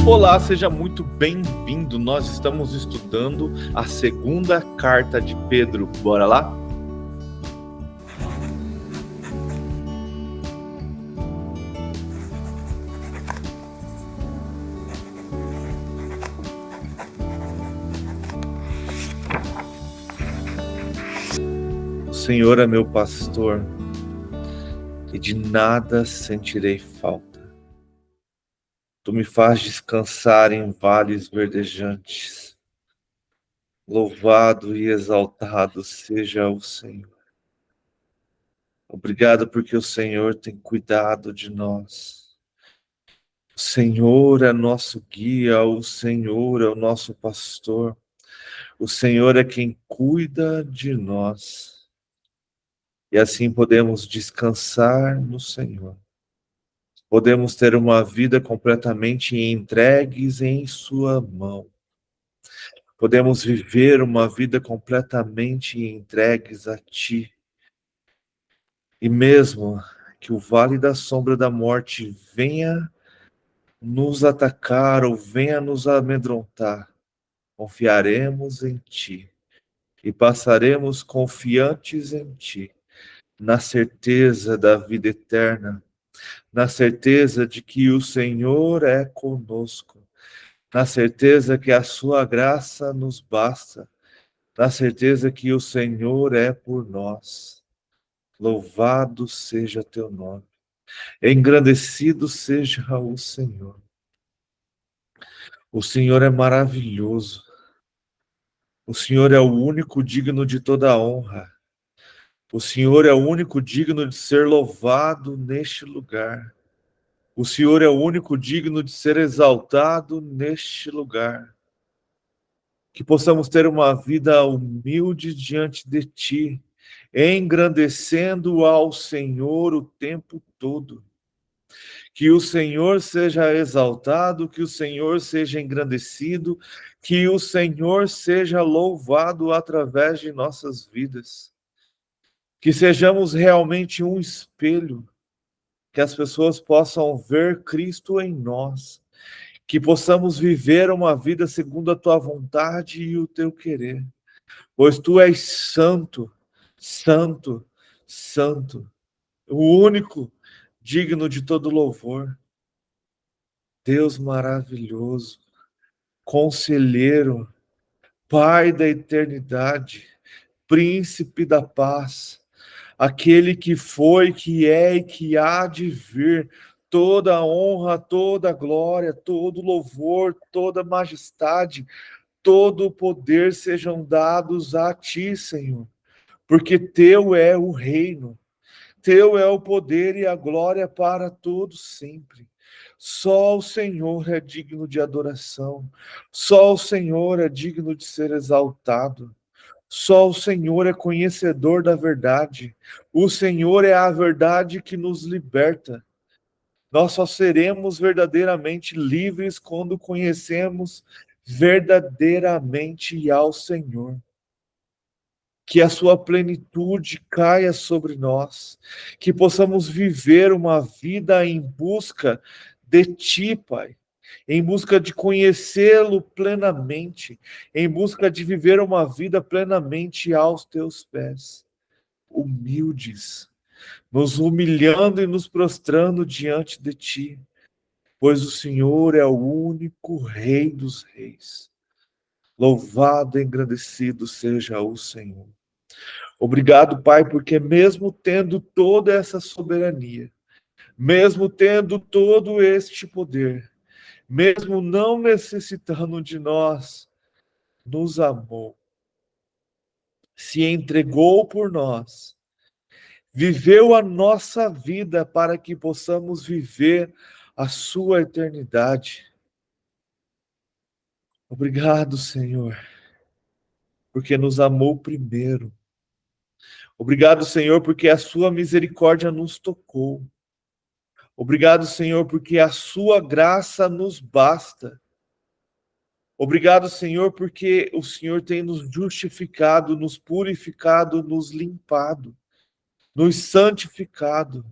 Olá, seja muito bem-vindo. Nós estamos estudando a segunda carta de Pedro. Bora lá? O Senhor é meu pastor e de nada sentirei falta. Tu me faz descansar em vales verdejantes. Louvado e exaltado seja o Senhor. Obrigado porque o Senhor tem cuidado de nós. O Senhor é nosso guia, o Senhor é o nosso pastor. O Senhor é quem cuida de nós. E assim podemos descansar no Senhor. Podemos ter uma vida completamente entregues em Sua mão. Podemos viver uma vida completamente entregues a Ti. E mesmo que o vale da sombra da morte venha nos atacar ou venha nos amedrontar, confiaremos em Ti e passaremos confiantes em Ti, na certeza da vida eterna, na certeza de que o Senhor é conosco, na certeza que a sua graça nos basta, na certeza que o Senhor é por nós. Louvado seja teu nome. Engrandecido seja o Senhor. O Senhor é maravilhoso. O Senhor é o único digno de toda a honra. O Senhor é o único digno de ser louvado neste lugar. O Senhor é o único digno de ser exaltado neste lugar. Que possamos ter uma vida humilde diante de Ti, engrandecendo ao Senhor o tempo todo. Que o Senhor seja exaltado, que o Senhor seja engrandecido, que o Senhor seja louvado através de nossas vidas. Que sejamos realmente um espelho, que as pessoas possam ver Cristo em nós, que possamos viver uma vida segundo a tua vontade e o teu querer, pois tu és santo, santo, santo, o único digno de todo louvor. Deus maravilhoso, conselheiro, Pai da eternidade, príncipe da paz, aquele que foi, que é e que há de vir, toda a honra, toda a glória, todo louvor, toda majestade, todo o poder sejam dados a ti, Senhor, porque teu é o reino, teu é o poder e a glória para todos sempre. Só o Senhor é digno de adoração, só o Senhor é digno de ser exaltado. Só o Senhor é conhecedor da verdade. O Senhor é a verdade que nos liberta. Nós só seremos verdadeiramente livres quando conhecemos verdadeiramente ao Senhor. Que a sua plenitude caia sobre nós, que possamos viver uma vida em busca de Ti, Pai, em busca de conhecê-lo plenamente, em busca de viver uma vida plenamente aos Teus pés, humildes, nos humilhando e nos prostrando diante de Ti, pois o Senhor é o único Rei dos Reis. Louvado e engrandecido seja o Senhor. Obrigado, Pai, porque mesmo tendo toda essa soberania, mesmo tendo todo este poder, mesmo não necessitando de nós, nos amou, se entregou por nós, viveu a nossa vida para que possamos viver a sua eternidade. Obrigado, Senhor, porque nos amou primeiro. Obrigado, Senhor, porque a sua misericórdia nos tocou. Obrigado, Senhor, porque a sua graça nos basta. Obrigado, Senhor, porque o Senhor tem nos justificado, nos purificado, nos limpado, nos santificado.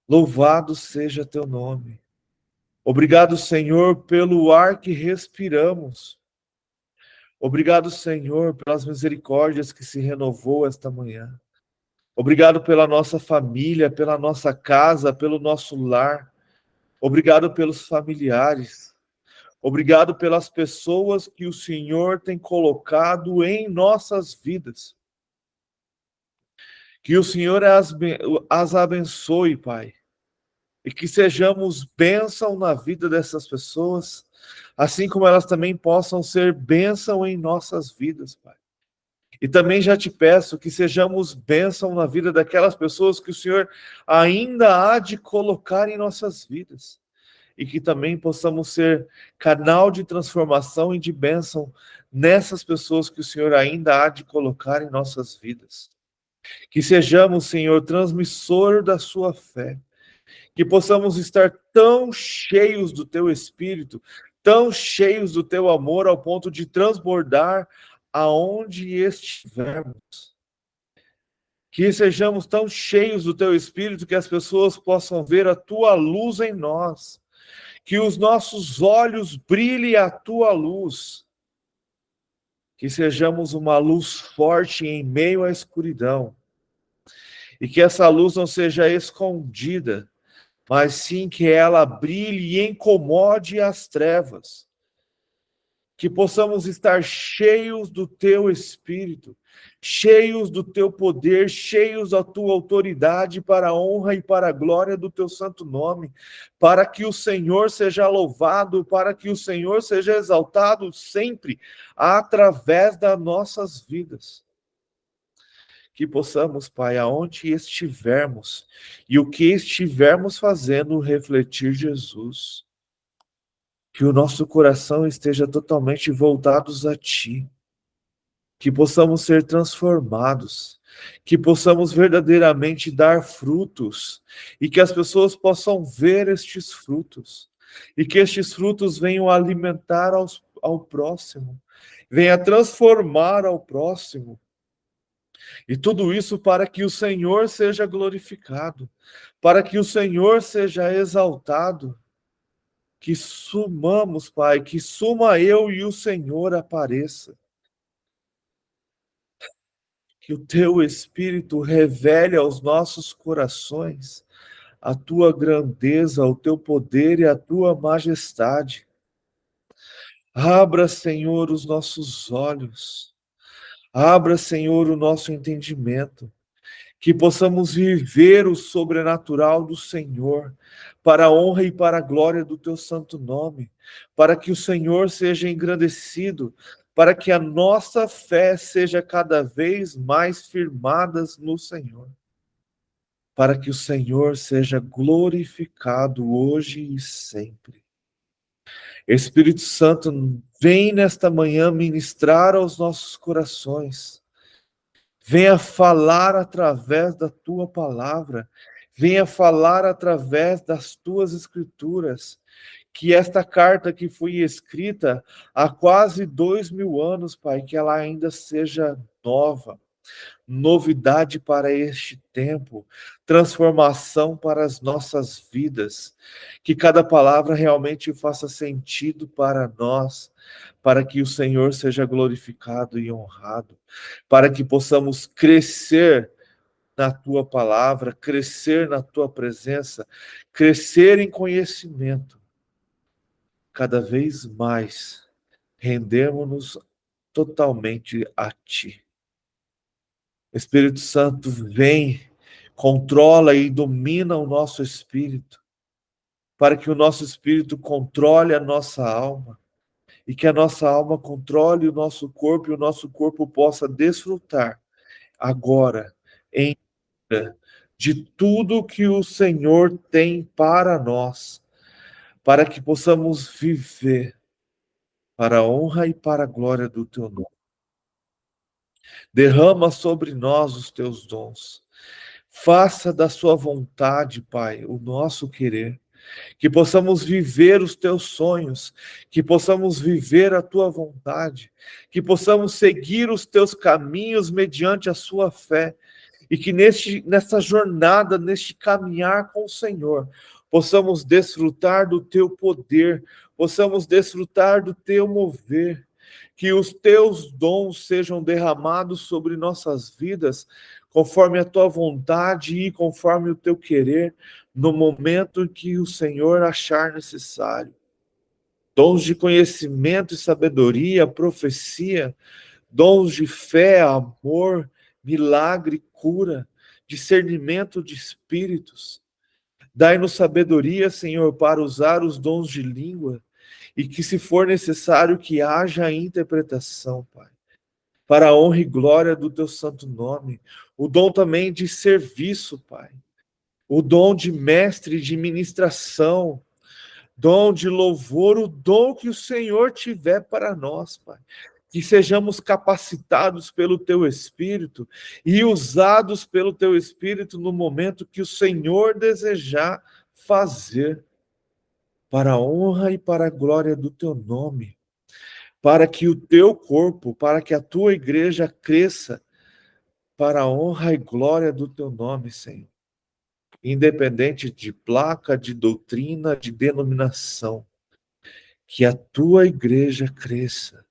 Louvado seja teu nome. Obrigado, Senhor, pelo ar que respiramos. Obrigado, Senhor, pelas misericórdias que se renovou esta manhã. Obrigado pela nossa família, pela nossa casa, pelo nosso lar. Obrigado pelos familiares. Obrigado pelas pessoas que o Senhor tem colocado em nossas vidas. Que o Senhor as abençoe, Pai. E que sejamos bênção na vida dessas pessoas, assim como elas também possam ser bênção em nossas vidas, Pai. E também já te peço que sejamos bênção na vida daquelas pessoas que o Senhor ainda há de colocar em nossas vidas. E que também possamos ser canal de transformação e de bênção nessas pessoas que o Senhor ainda há de colocar em nossas vidas. Que sejamos, Senhor, transmissor da sua fé. Que possamos estar tão cheios do teu Espírito, tão cheios do teu amor, ao ponto de transbordar aonde estivermos. Que sejamos tão cheios do teu Espírito que as pessoas possam ver a tua luz em nós. Que os nossos olhos brilhem a tua luz. Que sejamos uma luz forte em meio à escuridão. E que essa luz não seja escondida, mas sim que ela brilhe e incomode as trevas. Que possamos estar cheios do teu Espírito, cheios do teu poder, cheios da tua autoridade para a honra e para a glória do teu santo nome, para que o Senhor seja louvado, para que o Senhor seja exaltado sempre através das nossas vidas. Que possamos, Pai, aonde estivermos e o que estivermos fazendo, refletir Jesus. Que o nosso coração esteja totalmente voltados a Ti. Que possamos ser transformados. Que possamos verdadeiramente dar frutos. E que as pessoas possam ver estes frutos. E que estes frutos venham alimentar ao próximo. Venha transformar ao próximo. E tudo isso para que o Senhor seja glorificado. Para que o Senhor seja exaltado. Que sumamos, Pai, que suma eu e o Senhor apareça. Que o teu Espírito revele aos nossos corações a tua grandeza, o teu poder e a tua majestade. Abra, Senhor, os nossos olhos. Abra, Senhor, o nosso entendimento. Que possamos viver o sobrenatural do Senhor, para a honra e para a glória do teu santo nome, para que o Senhor seja engrandecido, para que a nossa fé seja cada vez mais firmada no Senhor, para que o Senhor seja glorificado hoje e sempre. Espírito Santo, vem nesta manhã ministrar aos nossos corações. Venha falar através da tua palavra, venha falar através das tuas escrituras, que esta carta que foi escrita há quase 2000 anos, Pai, que ela ainda seja nova, novidade para este tempo, transformação para as nossas vidas, que cada palavra realmente faça sentido para nós, para que o Senhor seja glorificado e honrado, para que possamos crescer na tua palavra, crescer na tua presença, crescer em conhecimento, cada vez mais rendemos-nos totalmente a ti. Espírito Santo, vem, controla e domina o nosso espírito, para que o nosso espírito controle a nossa alma, e que a nossa alma controle o nosso corpo, e o nosso corpo possa desfrutar agora, em de tudo que o Senhor tem para nós, para que possamos viver para a honra e para a glória do teu nome. Derrama sobre nós os teus dons. Faça da sua vontade, Pai, o nosso querer. Que possamos viver os teus sonhos, que possamos viver a tua vontade, que possamos seguir os teus caminhos mediante a sua fé, e que nessa jornada, neste caminhar com o Senhor, possamos desfrutar do teu poder, possamos desfrutar do teu mover, que os teus dons sejam derramados sobre nossas vidas, conforme a tua vontade e conforme o teu querer, no momento que o Senhor achar necessário. Dons de conhecimento e sabedoria, profecia, dons de fé, amor, milagre, cura, discernimento de espíritos. Dai-nos sabedoria, Senhor, para usar os dons de língua e que, se for necessário, que haja interpretação, Pai, para a honra e glória do teu santo nome. O dom também de serviço, Pai. O dom de mestre, de ministração, dom de louvor, o dom que o Senhor tiver para nós, Pai. Que sejamos capacitados pelo Teu Espírito e usados pelo Teu Espírito no momento que o Senhor desejar fazer, para a honra e para a glória do Teu nome, para que o Teu corpo, para que a Tua igreja cresça, para a honra e glória do Teu nome, Senhor. Independente de placa, de doutrina, de denominação, que a tua igreja cresça,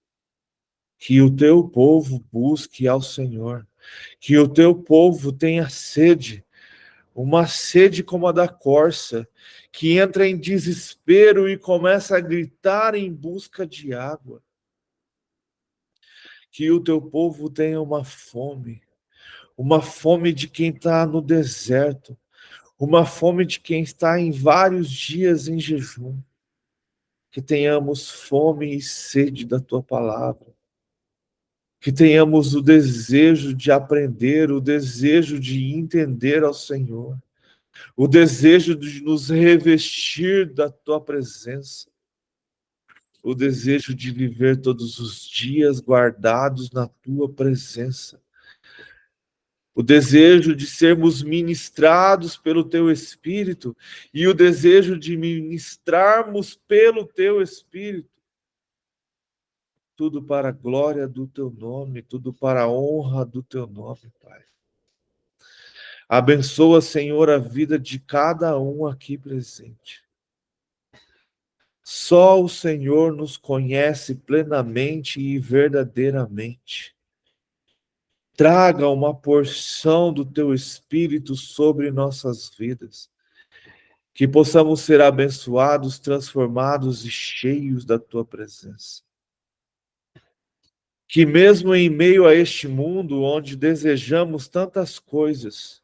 que o teu povo busque ao Senhor, que o teu povo tenha sede, uma sede como a da corça, que entra em desespero e começa a gritar em busca de água. Que o teu povo tenha uma fome de quem está no deserto, uma fome de quem está em vários dias em jejum. Que tenhamos fome e sede da tua palavra, que tenhamos o desejo de aprender, o desejo de entender ao Senhor, o desejo de nos revestir da tua presença, o desejo de viver todos os dias guardados na tua presença, o desejo de sermos ministrados pelo teu Espírito e o desejo de ministrarmos pelo teu Espírito. Tudo para a glória do teu nome, tudo para a honra do teu nome, Pai. Abençoa, Senhor, a vida de cada um aqui presente. Só o Senhor nos conhece plenamente e verdadeiramente. Traga uma porção do teu Espírito sobre nossas vidas, que possamos ser abençoados, transformados e cheios da tua presença. Que mesmo em meio a este mundo onde desejamos tantas coisas,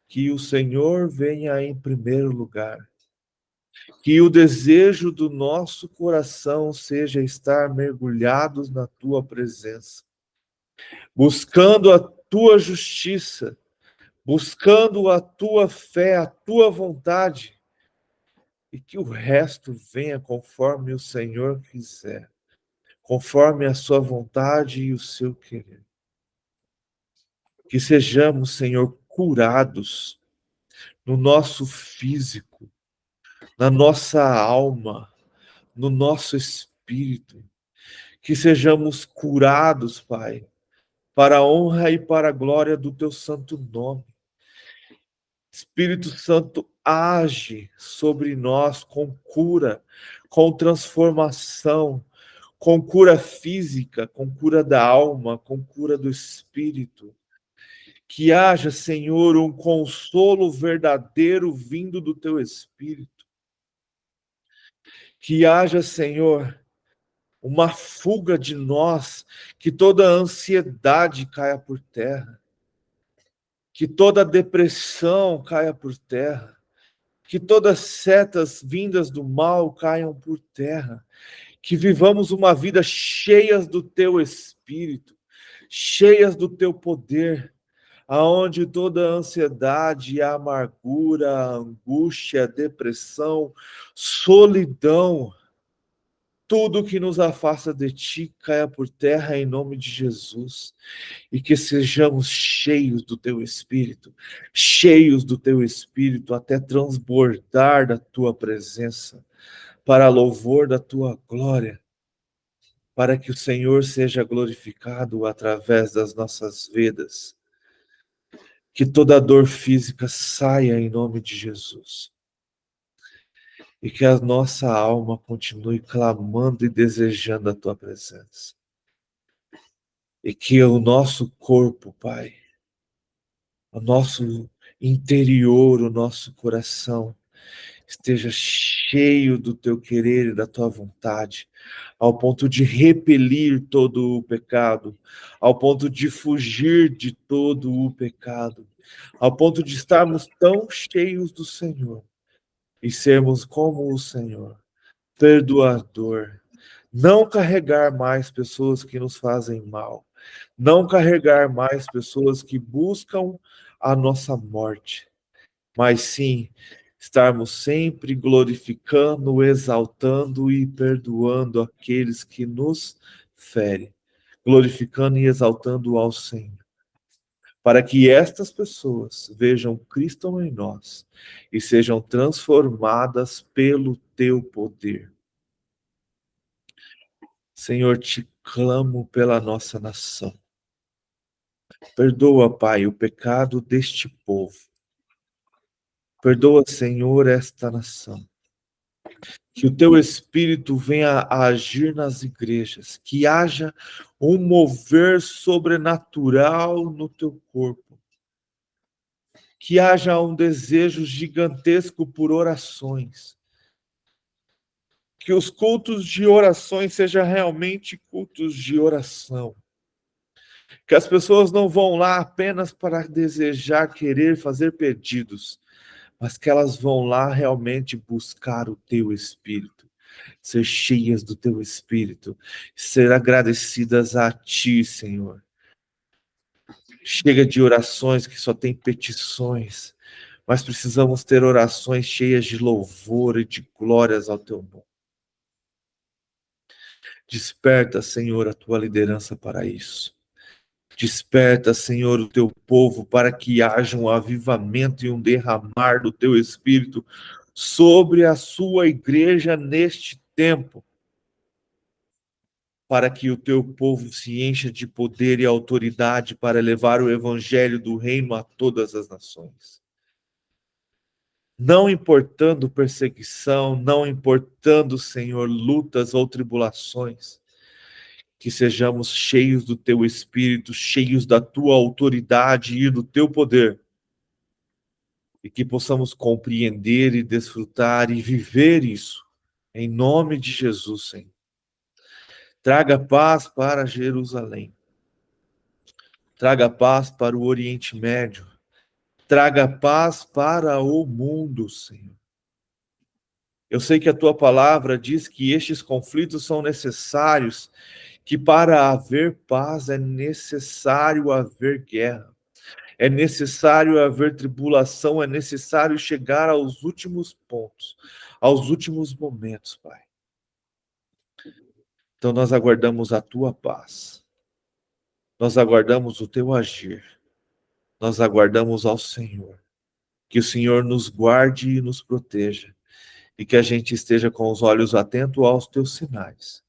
que o Senhor venha em primeiro lugar. Que o desejo do nosso coração seja estar mergulhados na tua presença, buscando a tua justiça, buscando a tua fé, a tua vontade, e que o resto venha conforme o Senhor quiser, conforme a sua vontade e o seu querer. Que sejamos, Senhor, curados no nosso físico, na nossa alma, no nosso espírito. Que sejamos curados, Pai, para a honra e para a glória do teu santo nome. Espírito Santo, age sobre nós com cura, com transformação, com cura física, com cura da alma, com cura do espírito. Que haja, Senhor, um consolo verdadeiro vindo do teu Espírito. Que haja, Senhor, uma fuga de nós, que toda ansiedade caia por terra, que toda depressão caia por terra, que todas setas vindas do mal caiam por terra, que vivamos uma vida cheias do teu Espírito, cheias do teu poder, aonde toda a ansiedade, a amargura, a angústia, a depressão, solidão, tudo que nos afasta de ti caia por terra em nome de Jesus, e que sejamos cheios do teu Espírito até transbordar da tua presença, para louvor da tua glória, para que o Senhor seja glorificado através das nossas vidas. Que toda dor física saia em nome de Jesus. E que a nossa alma continue clamando e desejando a tua presença. E que o nosso corpo, Pai, o nosso interior, o nosso coração, esteja cheio do teu querer e da tua vontade, ao ponto de repelir todo o pecado, ao ponto de fugir de todo o pecado, ao ponto de estarmos tão cheios do Senhor e sermos como o Senhor, perdoador, não carregar mais pessoas que nos fazem mal, não carregar mais pessoas que buscam a nossa morte, mas sim estarmos sempre glorificando, exaltando e perdoando aqueles que nos ferem, glorificando e exaltando ao Senhor, para que estas pessoas vejam Cristo em nós e sejam transformadas pelo teu poder. Senhor, te clamo pela nossa nação. Perdoa, Pai, o pecado deste povo. Perdoa, Senhor, esta nação. Que o teu Espírito venha a agir nas igrejas, que haja um mover sobrenatural no teu corpo, que haja um desejo gigantesco por orações, que os cultos de orações sejam realmente cultos de oração, que as pessoas não vão lá apenas para desejar, querer fazer pedidos, mas que elas vão lá realmente buscar o teu Espírito, ser cheias do teu Espírito, ser agradecidas a ti, Senhor. Chega de orações que só tem petições, mas precisamos ter orações cheias de louvor e de glórias ao teu nome. Desperta, Senhor, a tua liderança para isso. Desperta, Senhor, o teu povo para que haja um avivamento e um derramar do teu Espírito sobre a sua igreja neste tempo, para que o teu povo se encha de poder e autoridade para levar o evangelho do reino a todas as nações. Não importando perseguição, não importando, Senhor, lutas ou tribulações, que sejamos cheios do teu Espírito, cheios da tua autoridade e do teu poder, e que possamos compreender e desfrutar e viver isso, em nome de Jesus, Senhor. Traga paz para Jerusalém. Traga paz para o Oriente Médio. Traga paz para o mundo, Senhor. Eu sei que a tua palavra diz que estes conflitos são necessários, que para haver paz é necessário haver guerra, é necessário haver tribulação, é necessário chegar aos últimos pontos, aos últimos momentos, Pai. Então nós aguardamos a tua paz, nós aguardamos o teu agir, nós aguardamos ao Senhor. Que o Senhor nos guarde e nos proteja, e que a gente esteja com os olhos atentos aos teus sinais.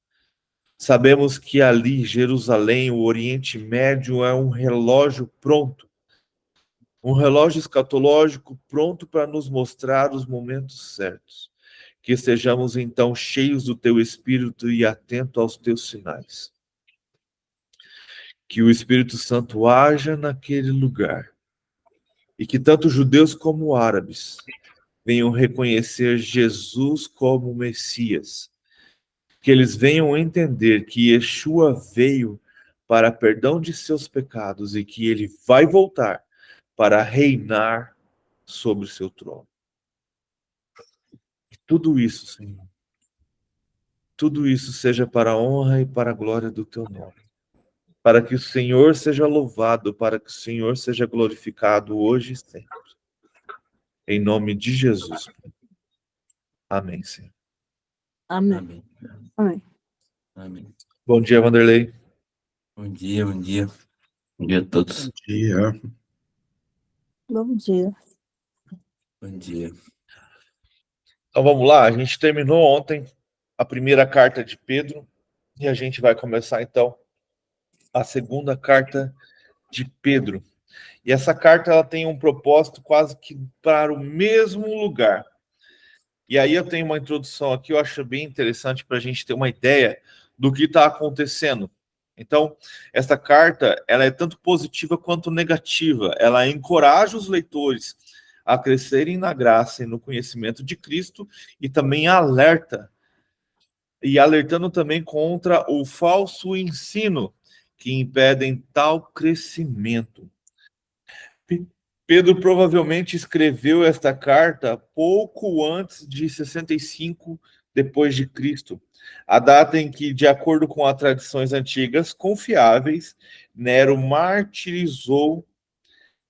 Sabemos que ali, Jerusalém, o Oriente Médio, é um relógio pronto, um relógio escatológico pronto para nos mostrar os momentos certos. Que estejamos então cheios do teu Espírito e atentos aos teus sinais. Que o Espírito Santo haja naquele lugar, e que tanto judeus como árabes venham reconhecer Jesus como Messias, que eles venham entender que Yeshua veio para perdão de seus pecados e que ele vai voltar para reinar sobre o seu trono. E tudo isso, Senhor, tudo isso seja para a honra e para a glória do teu nome. Para que o Senhor seja louvado, para que o Senhor seja glorificado hoje e sempre. Em nome de Jesus. Amém, Senhor. Amém. Amém. Amém. Amém. Bom dia, Vanderlei. Bom dia, bom dia. Bom dia a todos. Bom dia. Bom dia. Bom dia. Então vamos lá, a gente terminou ontem a primeira carta de Pedro e a gente vai começar então a segunda carta de Pedro. E essa carta ela tem um propósito quase que para o mesmo lugar. E aí eu tenho uma introdução aqui, eu acho bem interessante para a gente ter uma ideia do que está acontecendo. Então, essa carta ela é tanto positiva quanto negativa. Ela encoraja os leitores a crescerem na graça e no conhecimento de Cristo e também alertando também contra o falso ensino que impedem tal crescimento. Pedro provavelmente escreveu esta carta pouco antes de 65 depois de Cristo, a data em que, de acordo com as tradições antigas confiáveis, Nero martirizou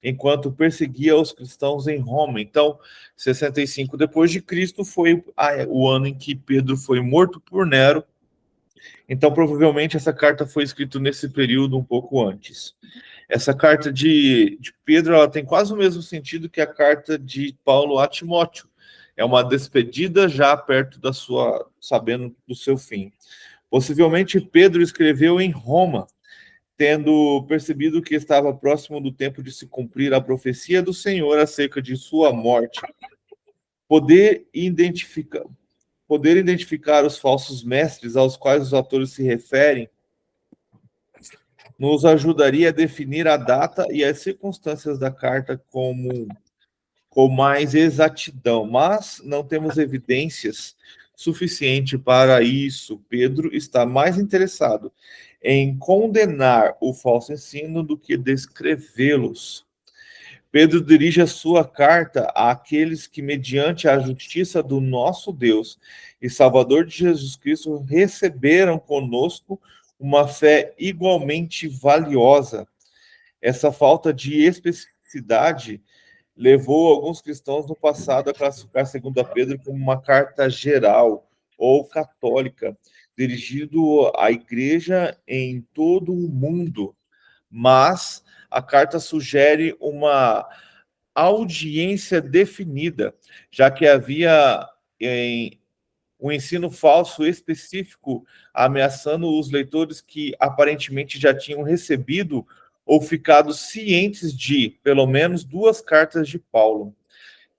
enquanto perseguia os cristãos em Roma. Então, 65 depois de Cristo foi o ano em que Pedro foi morto por Nero. Então, provavelmente essa carta foi escrita nesse período um pouco antes. Essa carta de Pedro ela tem quase o mesmo sentido que a carta de Paulo a Timóteo. É uma despedida já perto da sua, sabendo do seu fim. Possivelmente Pedro escreveu em Roma, tendo percebido que estava próximo do tempo de se cumprir a profecia do Senhor acerca de sua morte. Poder identificar os falsos mestres aos quais os autores se referem nos ajudaria a definir a data e as circunstâncias da carta com mais exatidão, mas não temos evidências suficiente para isso. Pedro está mais interessado em condenar o falso ensino do que descrevê-los. Pedro dirige a sua carta àqueles que, mediante a justiça do nosso Deus e Salvador de Jesus Cristo, receberam conosco uma fé igualmente valiosa. Essa falta de especificidade levou alguns cristãos no passado a classificar 2 Pedro como uma carta geral ou católica, dirigido à igreja em todo o mundo. Mas a carta sugere uma audiência definida, já que havia um ensino falso específico ameaçando os leitores que aparentemente já tinham recebido ou ficado cientes de, pelo menos, 2 cartas de Paulo.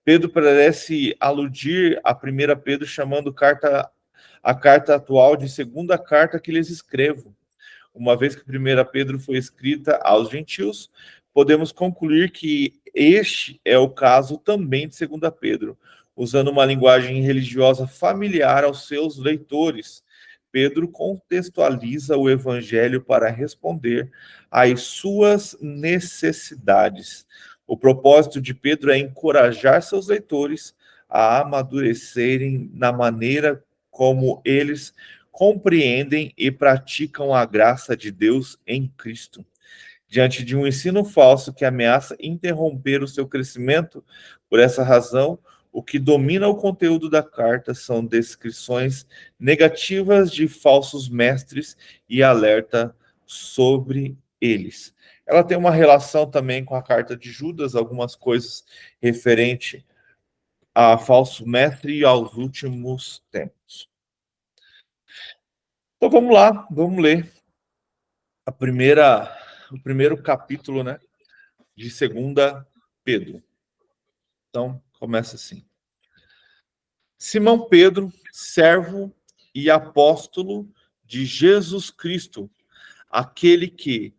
Pedro parece aludir a 1 Pedro, chamando a carta atual de segunda carta que lhes escrevo. Uma vez que 1 Pedro foi escrita aos gentios, podemos concluir que este é o caso também de 2 Pedro, usando uma linguagem religiosa familiar aos seus leitores. Pedro contextualiza o evangelho para responder às suas necessidades. O propósito de Pedro é encorajar seus leitores a amadurecerem na maneira como eles compreendem e praticam a graça de Deus em Cristo. Diante de um ensino falso que ameaça interromper o seu crescimento, por essa razão, o que domina o conteúdo da carta são descrições negativas de falsos mestres e alerta sobre eles. Ela tem uma relação também com a carta de Judas, algumas coisas referente a falso mestre e aos últimos tempos. Então vamos lá, vamos ler o primeiro capítulo, né, de 2 Pedro. Então, começa assim. Simão Pedro, servo e apóstolo de Jesus Cristo, aquele que,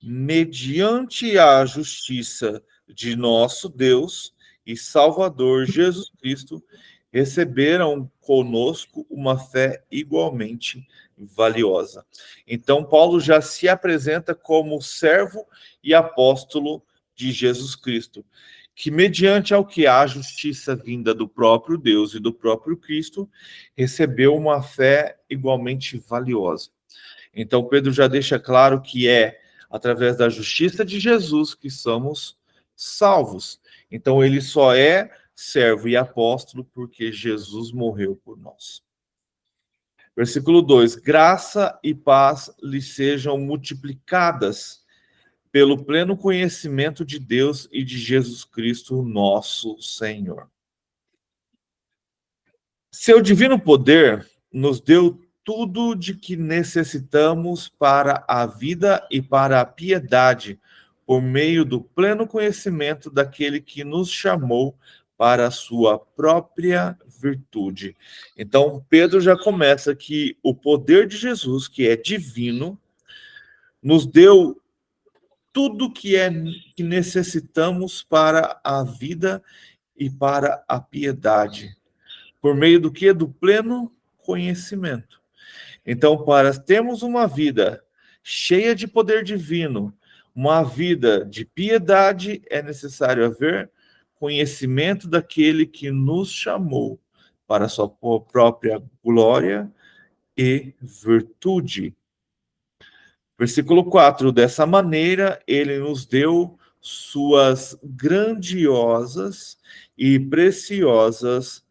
mediante a justiça de nosso Deus e Salvador Jesus Cristo, receberam conosco uma fé igualmente valiosa. Então, Paulo já se apresenta como servo e apóstolo de Jesus Cristo, que mediante ao que há justiça vinda do próprio Deus e do próprio Cristo, recebeu uma fé igualmente valiosa. Então, Pedro já deixa claro que é através da justiça de Jesus que somos salvos. Então, ele só é servo e apóstolo porque Jesus morreu por nós. Versículo 2: graça e paz lhe sejam multiplicadas pelo pleno conhecimento de Deus e de Jesus Cristo, nosso Senhor. Seu divino poder nos deu tudo de que necessitamos para a vida e para a piedade, por meio do pleno conhecimento daquele que nos chamou para a sua própria virtude. Então, Pedro já começa que o poder de Jesus, que é divino, nos deu tudo que necessitamos para a vida e para a piedade. Por meio do que? Do pleno conhecimento. Então, para termos uma vida cheia de poder divino, uma vida de piedade, é necessário haver conhecimento daquele que nos chamou para a sua própria glória e virtude. Versículo 4: dessa maneira, ele nos deu suas grandiosas e preciosas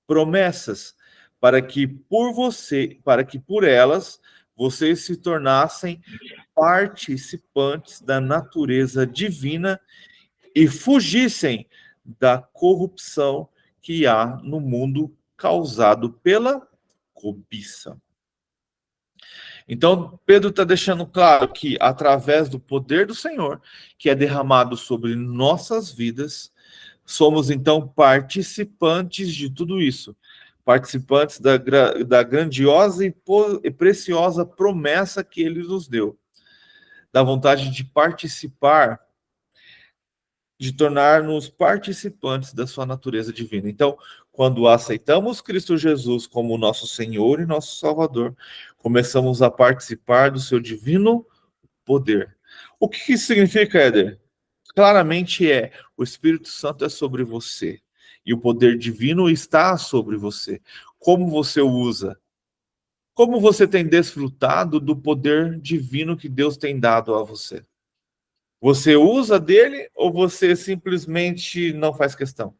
promessas, para que por elas vocês se tornassem participantes da natureza divina e fugissem da corrupção que há no mundo causado pela cobiça. Então, Pedro está deixando claro que, através do poder do Senhor, que é derramado sobre nossas vidas, somos, então, participantes de tudo isso. Participantes da grandiosa e preciosa promessa que ele nos deu. Da vontade de participar, de tornar-nos participantes da sua natureza divina. Então, quando aceitamos Cristo Jesus como nosso Senhor e nosso Salvador, começamos a participar do seu divino poder. O que isso significa, Éder? Claramente o Espírito Santo é sobre você e o poder divino está sobre você. Como você o usa? Como você tem desfrutado do poder divino que Deus tem dado a você? Você usa dele ou você simplesmente não faz questão?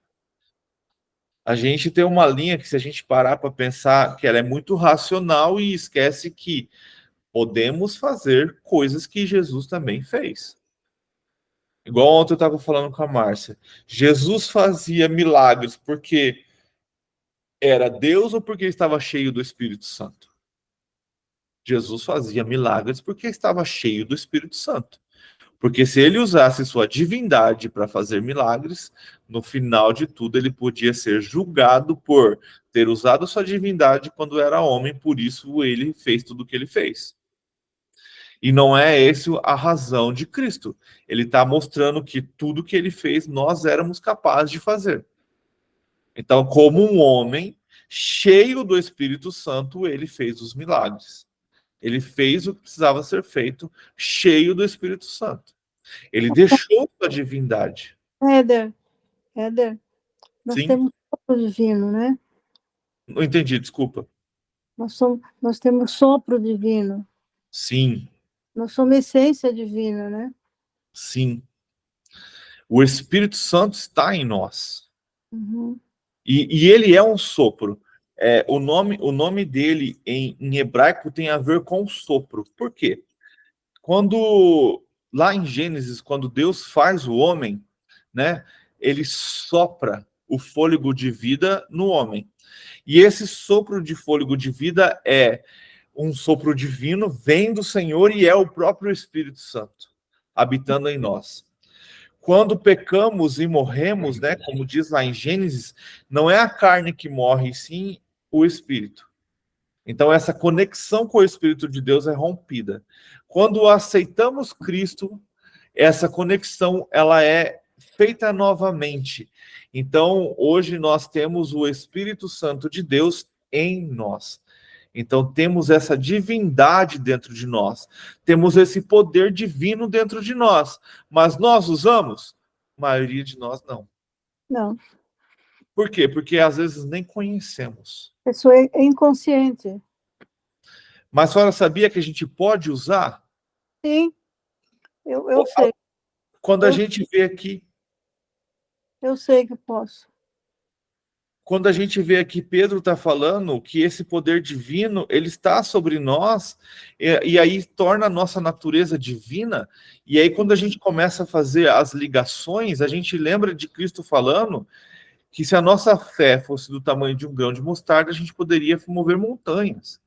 A gente tem uma linha que, se a gente parar para pensar, que ela é muito racional e esquece que podemos fazer coisas que Jesus também fez. Igual ontem eu estava falando com a Márcia. Jesus fazia milagres porque era Deus ou porque estava cheio do Espírito Santo? Jesus fazia milagres porque estava cheio do Espírito Santo. Porque se ele usasse sua divindade para fazer milagres, no final de tudo ele podia ser julgado por ter usado sua divindade quando era homem, por isso ele fez tudo o que ele fez. E não é essa a razão de Cristo. Ele está mostrando que tudo que ele fez, nós éramos capazes de fazer. Então, como um homem cheio do Espírito Santo, ele fez os milagres. Ele fez o que precisava ser feito, cheio do Espírito Santo. Ele deixou sua divindade. Éder, nós Sim? temos sopro divino, né? Não entendi, desculpa. Nós temos sopro divino. Sim, Nós somos essência divina, né? sim. O Espírito Santo está em nós. Uhum. E ele é um sopro. O nome dele em hebraico tem a ver com sopro. Por quê? Lá em Gênesis, quando Deus faz o homem, né, ele sopra o fôlego de vida no homem. E esse sopro de fôlego de vida é um sopro divino, vem do Senhor e é o próprio Espírito Santo habitando em nós. Quando pecamos e morremos, né, como diz lá em Gênesis, não é a carne que morre, sim o Espírito. Então essa conexão com o Espírito de Deus é rompida. Quando aceitamos Cristo, essa conexão ela é feita novamente. Então hoje nós temos o Espírito Santo de Deus em nós. Então temos essa divindade dentro de nós. Temos esse poder divino dentro de nós. Mas nós usamos? A maioria de nós não. Não. Por quê? Porque às vezes nem conhecemos. A pessoa é inconsciente. Mas a senhora sabia que a gente pode usar? Sim, eu sei. Quando a gente vê aqui, Eu sei que posso. quando a gente vê aqui Pedro está falando que esse poder divino ele está sobre nós e aí torna a nossa natureza divina. E aí quando a gente começa a fazer as ligações, a gente lembra de Cristo falando que se a nossa fé fosse do tamanho de um grão de mostarda, a gente poderia mover montanhas.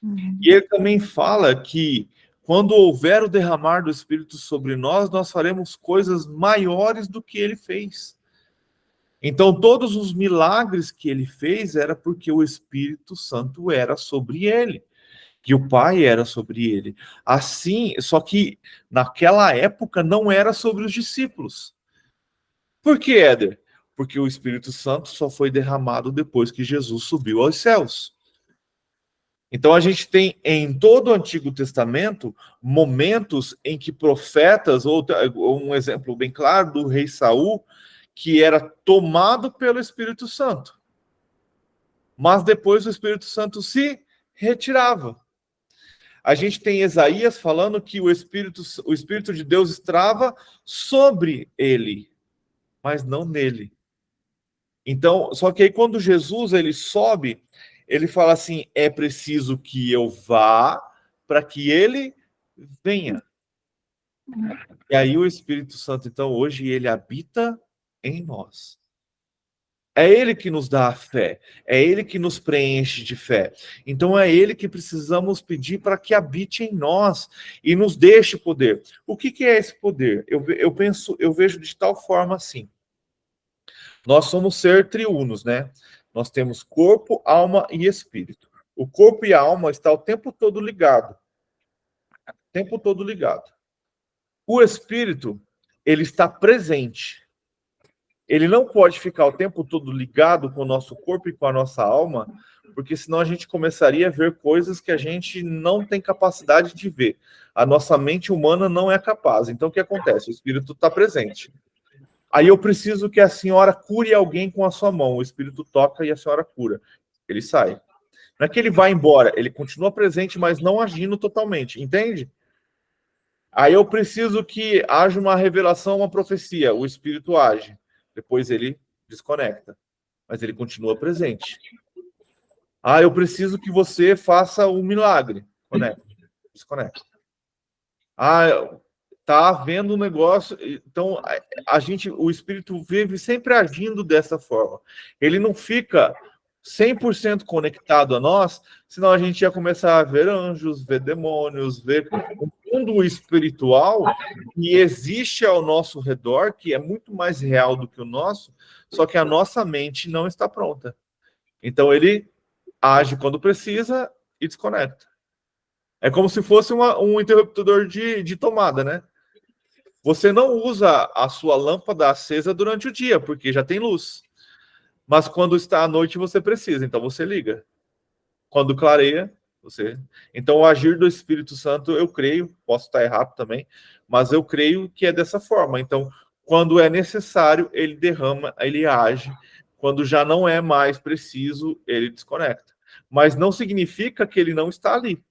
Uhum. E ele também fala que quando houver o derramar do Espírito sobre nós, nós faremos coisas maiores do que ele fez. Então, todos os milagres que ele fez era porque o Espírito Santo era sobre ele, que o Pai era sobre ele. Assim, só que naquela época não era sobre os discípulos. Por que, Éder? Porque o Espírito Santo só foi derramado depois que Jesus subiu aos céus. Então a gente tem em todo o Antigo Testamento momentos em que profetas, ou um exemplo bem claro do rei Saul, que era tomado pelo Espírito Santo. Mas depois o Espírito Santo se retirava. A gente tem Isaías falando que o Espírito de Deus estava sobre ele, mas não nele. Então, só que aí quando Jesus ele sobe, ele fala assim, é preciso que eu vá para que ele venha. E aí o Espírito Santo, então, hoje ele habita em nós. É ele que nos dá a fé, é ele que nos preenche de fé. Então é ele que precisamos pedir para que habite em nós e nos deixe poder. O que é esse poder? Eu vejo de tal forma assim. Nós somos ser triunos, né? Nós temos corpo, alma e espírito. O corpo e a alma estão o tempo todo ligado. O tempo todo ligado. O espírito, ele está presente. Ele não pode ficar o tempo todo ligado com o nosso corpo e com a nossa alma, porque senão a gente começaria a ver coisas que a gente não tem capacidade de ver. A nossa mente humana não é capaz. Então, o que acontece? O espírito está presente. Aí eu preciso que a senhora cure alguém com a sua mão. O espírito toca e a senhora cura. Ele sai. Não é que ele vai embora, ele continua presente, mas não agindo totalmente. Entende? Aí eu preciso que haja uma revelação, uma profecia. O espírito age. Depois ele desconecta. Mas ele continua presente. Ah, eu preciso que você faça um milagre. Conecta. Desconecta. Ah, tá havendo um negócio. Então, o espírito vive sempre agindo dessa forma. Ele não fica 100% conectado a nós, senão a gente ia começar a ver anjos, ver demônios, ver o mundo espiritual que existe ao nosso redor, que é muito mais real do que o nosso, só que a nossa mente não está pronta. Então, ele age quando precisa e desconecta. É como se fosse um interruptor de tomada, né? Você não usa a sua lâmpada acesa durante o dia, porque já tem luz. Mas quando está à noite, você precisa, então você liga. Quando clareia, você... Então, o agir do Espírito Santo, eu creio, posso estar errado também, mas eu creio que é dessa forma. Então, quando é necessário, ele derrama, ele age. Quando já não é mais preciso, ele desconecta. Mas não significa que ele não está ali.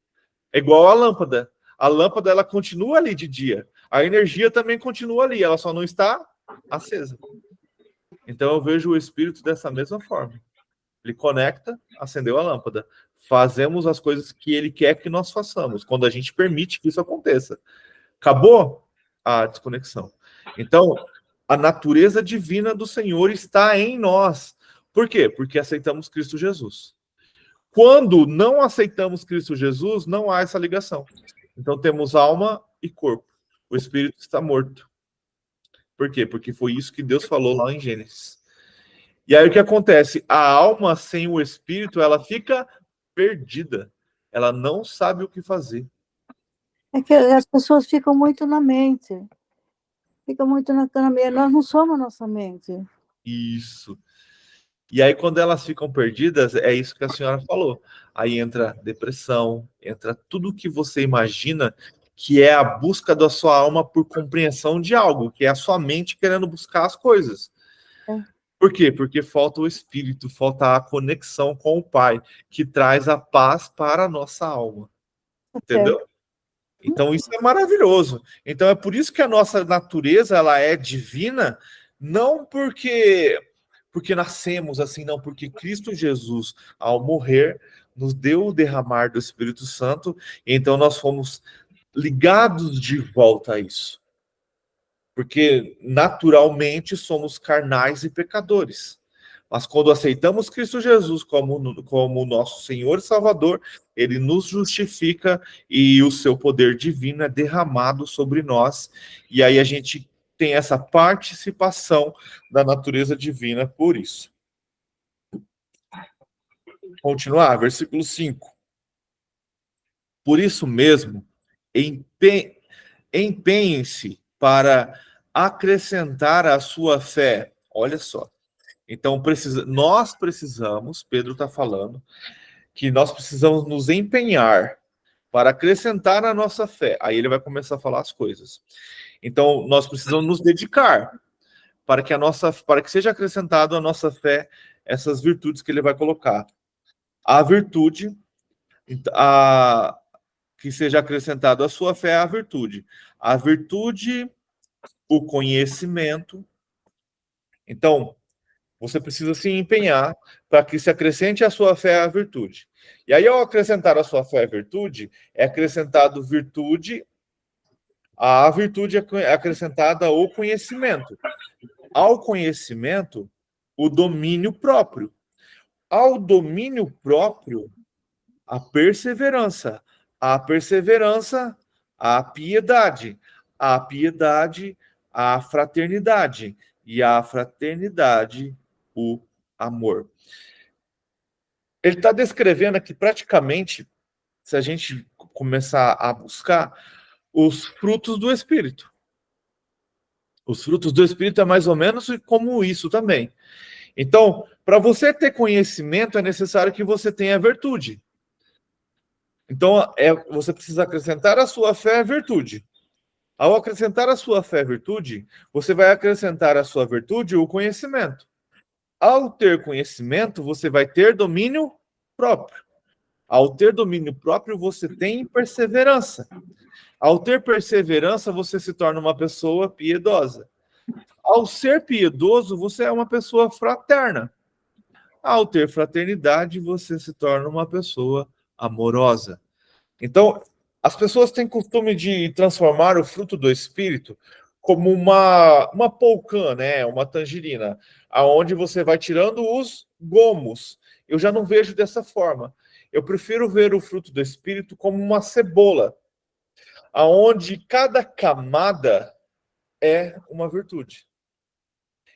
É igual a lâmpada. A lâmpada, ela continua ali de dia. A energia também continua ali, ela só não está acesa. Então eu vejo o Espírito dessa mesma forma. Ele conecta, acendeu a lâmpada. Fazemos as coisas que ele quer que nós façamos, quando a gente permite que isso aconteça. Acabou a desconexão. Então, a natureza divina do Senhor está em nós. Por quê? Porque aceitamos Cristo Jesus. Quando não aceitamos Cristo Jesus, não há essa ligação. Então temos alma e corpo. O espírito está morto. Por quê? Porque foi isso que Deus falou lá em Gênesis. E aí o que acontece? A alma sem o espírito, ela fica perdida. Ela não sabe o que fazer. É que as pessoas ficam muito na mente. Ficam muito na mente. Nós não somos a nossa mente. Isso. E aí, quando elas ficam perdidas, é isso que a senhora falou. Aí entra depressão, entra tudo que você imagina que é a busca da sua alma por compreensão de algo, que é a sua mente querendo buscar as coisas. É. Por quê? Porque falta o espírito, falta a conexão com o Pai, que traz a paz para a nossa alma. Entendeu? Então, isso é maravilhoso. Então, é por isso que a nossa natureza ela é divina, não porque nascemos assim, não, porque Cristo Jesus, ao morrer, nos deu o derramar do Espírito Santo, e então nós fomos ligados de volta a isso. Porque naturalmente somos carnais e pecadores. Mas quando aceitamos Cristo Jesus como nosso Senhor e Salvador, ele nos justifica e o seu poder divino é derramado sobre nós. E aí a gente tem essa participação da natureza divina por isso. Continuar, versículo 5. Por isso mesmo, empenhem-se para acrescentar à sua fé. Olha só. Então, nós precisamos, Pedro está falando, que nós precisamos nos empenhar para acrescentar na nossa fé. Aí ele vai começar a falar as coisas. Então, nós precisamos nos dedicar para que seja acrescentado à nossa fé essas virtudes que ele vai colocar. A virtude, que seja acrescentado à sua fé a virtude. A virtude, o conhecimento. Então, você precisa se empenhar para que se acrescente à sua fé a virtude. E aí, ao acrescentar a sua fé a virtude, é acrescentado virtude, a virtude é acrescentada ao conhecimento. Ao conhecimento, o domínio próprio. Ao domínio próprio, a perseverança. A perseverança, a piedade. A piedade, a fraternidade. E a fraternidade, o amor. Ele está descrevendo aqui praticamente, se a gente começar a buscar, os frutos do Espírito. Os frutos do Espírito é mais ou menos como isso também. Então, para você ter conhecimento, é necessário que você tenha virtude. Então, você precisa acrescentar à sua fé a virtude. Ao acrescentar a sua fé a virtude, você vai acrescentar à sua virtude o conhecimento. Ao ter conhecimento, você vai ter domínio próprio. Ao ter domínio próprio, você tem perseverança. Ao ter perseverança, você se torna uma pessoa piedosa. Ao ser piedoso, você é uma pessoa fraterna. Ao ter fraternidade, você se torna uma pessoa amorosa. Então, as pessoas têm costume de transformar o fruto do Espírito como uma polcã, né? Uma tangerina, aonde você vai tirando os gomos. Eu já não vejo dessa forma. Eu prefiro ver o fruto do Espírito como uma cebola, aonde cada camada é uma virtude.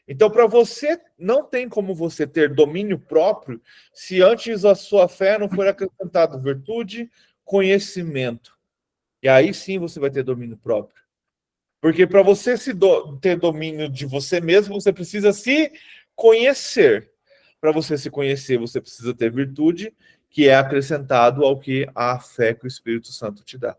Então, para você, não tem como você ter domínio próprio se antes a sua fé não for acrescentado virtude, conhecimento. E aí sim você vai ter domínio próprio. Porque para você ter domínio de você mesmo, você precisa se conhecer. Para você se conhecer, você precisa ter virtude, que é acrescentado ao que a fé que o Espírito Santo te dá.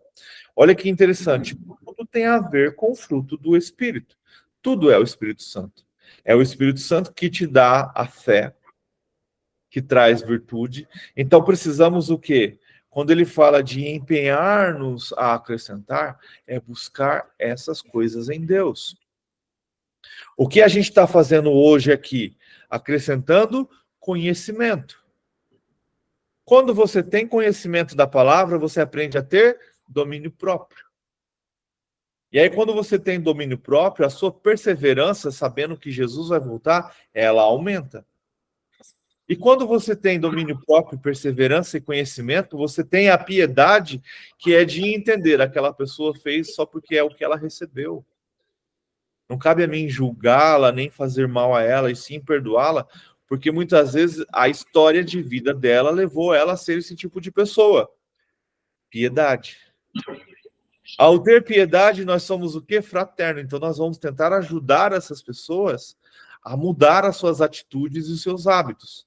Olha que interessante, tudo tem a ver com o fruto do Espírito. Tudo é o Espírito Santo. É o Espírito Santo que te dá a fé, que traz virtude. Então precisamos o quê? Quando ele fala de empenhar-nos a acrescentar, é buscar essas coisas em Deus. O que a gente está fazendo hoje aqui? Acrescentando conhecimento. Quando você tem conhecimento da palavra, você aprende a ter domínio próprio. E aí, quando você tem domínio próprio, a sua perseverança, sabendo que Jesus vai voltar, ela aumenta. E quando você tem domínio próprio, perseverança e conhecimento, você tem a piedade, que é de entender aquela pessoa fez só porque é o que ela recebeu. Não cabe a mim julgá-la, nem fazer mal a ela, e sim perdoá-la, porque muitas vezes a história de vida dela levou ela a ser esse tipo de pessoa. Piedade. Ao ter piedade, nós somos o quê? Fraterno. Então nós vamos tentar ajudar essas pessoas a mudar as suas atitudes e os seus hábitos.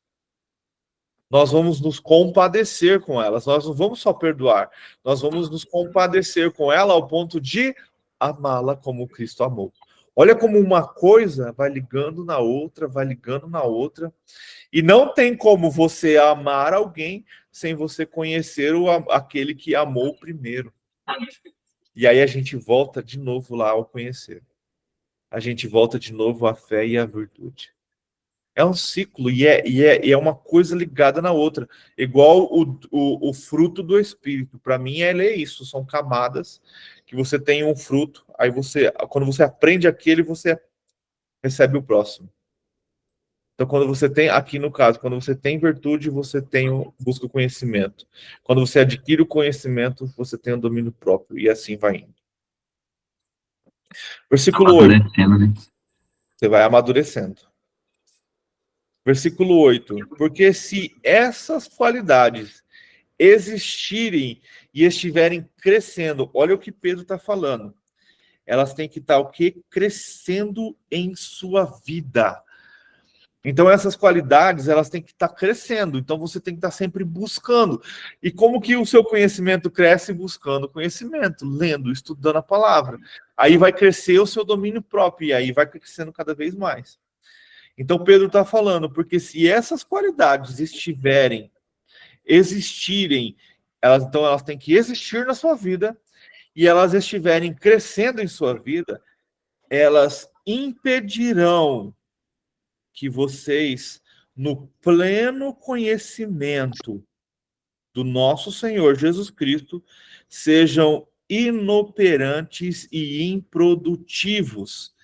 Nós vamos nos compadecer com elas. Nós não vamos só perdoar. Nós vamos nos compadecer com ela ao ponto de amá-la como Cristo amou. Olha como uma coisa vai ligando na outra, vai ligando na outra. E não tem como você amar alguém sem você conhecer aquele que amou primeiro. E aí a gente volta de novo lá ao conhecer. A gente volta de novo à fé e à virtude. É um ciclo e é uma coisa ligada na outra. Igual o fruto do Espírito. Para mim, ele é isso. São camadas que você tem um fruto. Aí quando você aprende aquele, você recebe o próximo. Então, quando você tem, aqui no caso, quando você tem virtude, você busca o conhecimento. Quando você adquire o conhecimento, você tem o domínio próprio, e assim vai indo. Versículo 8. Amadurecendo, né? Você vai amadurecendo. Versículo 8. Porque se essas qualidades existirem e estiverem crescendo, olha o que Pedro está falando. Elas têm que estar o quê? Crescendo em sua vida. Então, essas qualidades, elas têm que estar crescendo. Então, você tem que estar sempre buscando. E como que o seu conhecimento cresce? Buscando conhecimento, lendo, estudando a palavra. Aí vai crescer o seu domínio próprio, e aí vai crescendo cada vez mais. Então, Pedro está falando, porque se essas qualidades existirem, então elas têm que existir na sua vida, e elas estiverem crescendo em sua vida, elas impedirão que vocês, no pleno conhecimento do nosso Senhor Jesus Cristo, sejam inoperantes e improdutivos.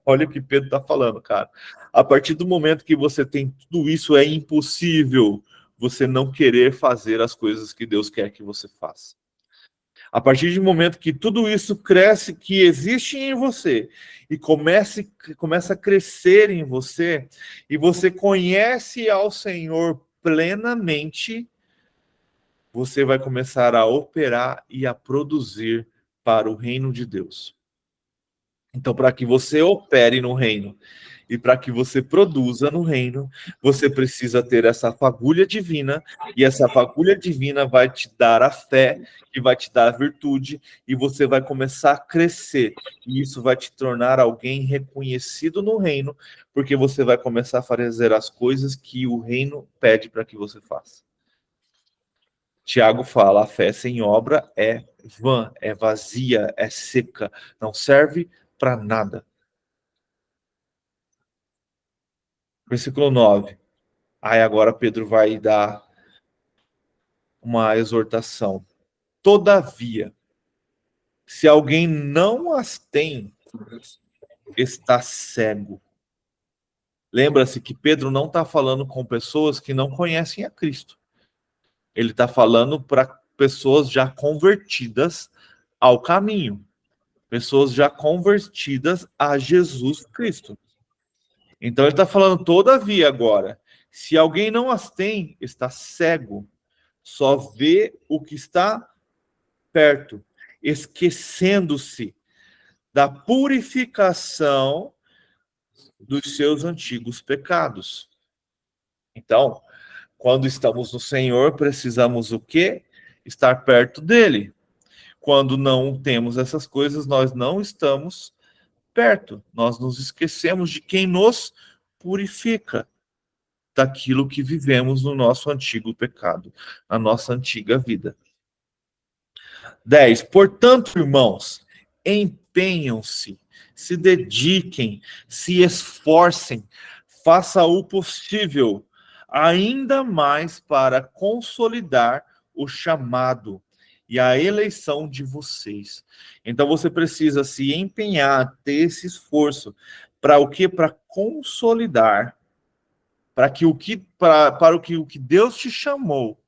Olha o que Pedro está falando, cara. A partir do momento que você tem tudo isso, é impossível você não querer fazer as coisas que Deus quer que você faça. A partir do momento que tudo isso cresce, que existe em você, e começa a crescer em você, e você conhece ao Senhor plenamente, você vai começar a operar e a produzir para o reino de Deus. Então, para que você opere no reino e para que você produza no reino, você precisa ter essa fagulha divina, e essa fagulha divina vai te dar a fé, que vai te dar a virtude, e você vai começar a crescer. E isso vai te tornar alguém reconhecido no reino, porque você vai começar a fazer as coisas que o reino pede para que você faça. Tiago fala, a fé sem obra é vã, é vazia, é seca, não serve para nada. Versículo 9. Aí agora Pedro vai dar uma exortação. Todavia, se alguém não as tem, está cego. Lembra-se que Pedro não está falando com pessoas que não conhecem a Cristo. Ele está falando para pessoas já convertidas ao caminho. Pessoas já convertidas a Jesus Cristo. Então ele está falando, todavia agora, se alguém não as tem, está cego, só vê o que está perto, esquecendo-se da purificação dos seus antigos pecados. Então, quando estamos no Senhor, precisamos o quê? Estar perto dele. Quando não temos essas coisas, nós não estamos perto. Nós nos esquecemos de quem nos purifica daquilo que vivemos no nosso antigo pecado, na nossa antiga vida. 10. Portanto, irmãos, empenham-se, se dediquem, se esforcem, faça o possível, ainda mais para consolidar o chamado e a eleição de vocês. Então você precisa se empenhar, ter esse esforço para o quê? Para consolidar, para o que Deus te chamou,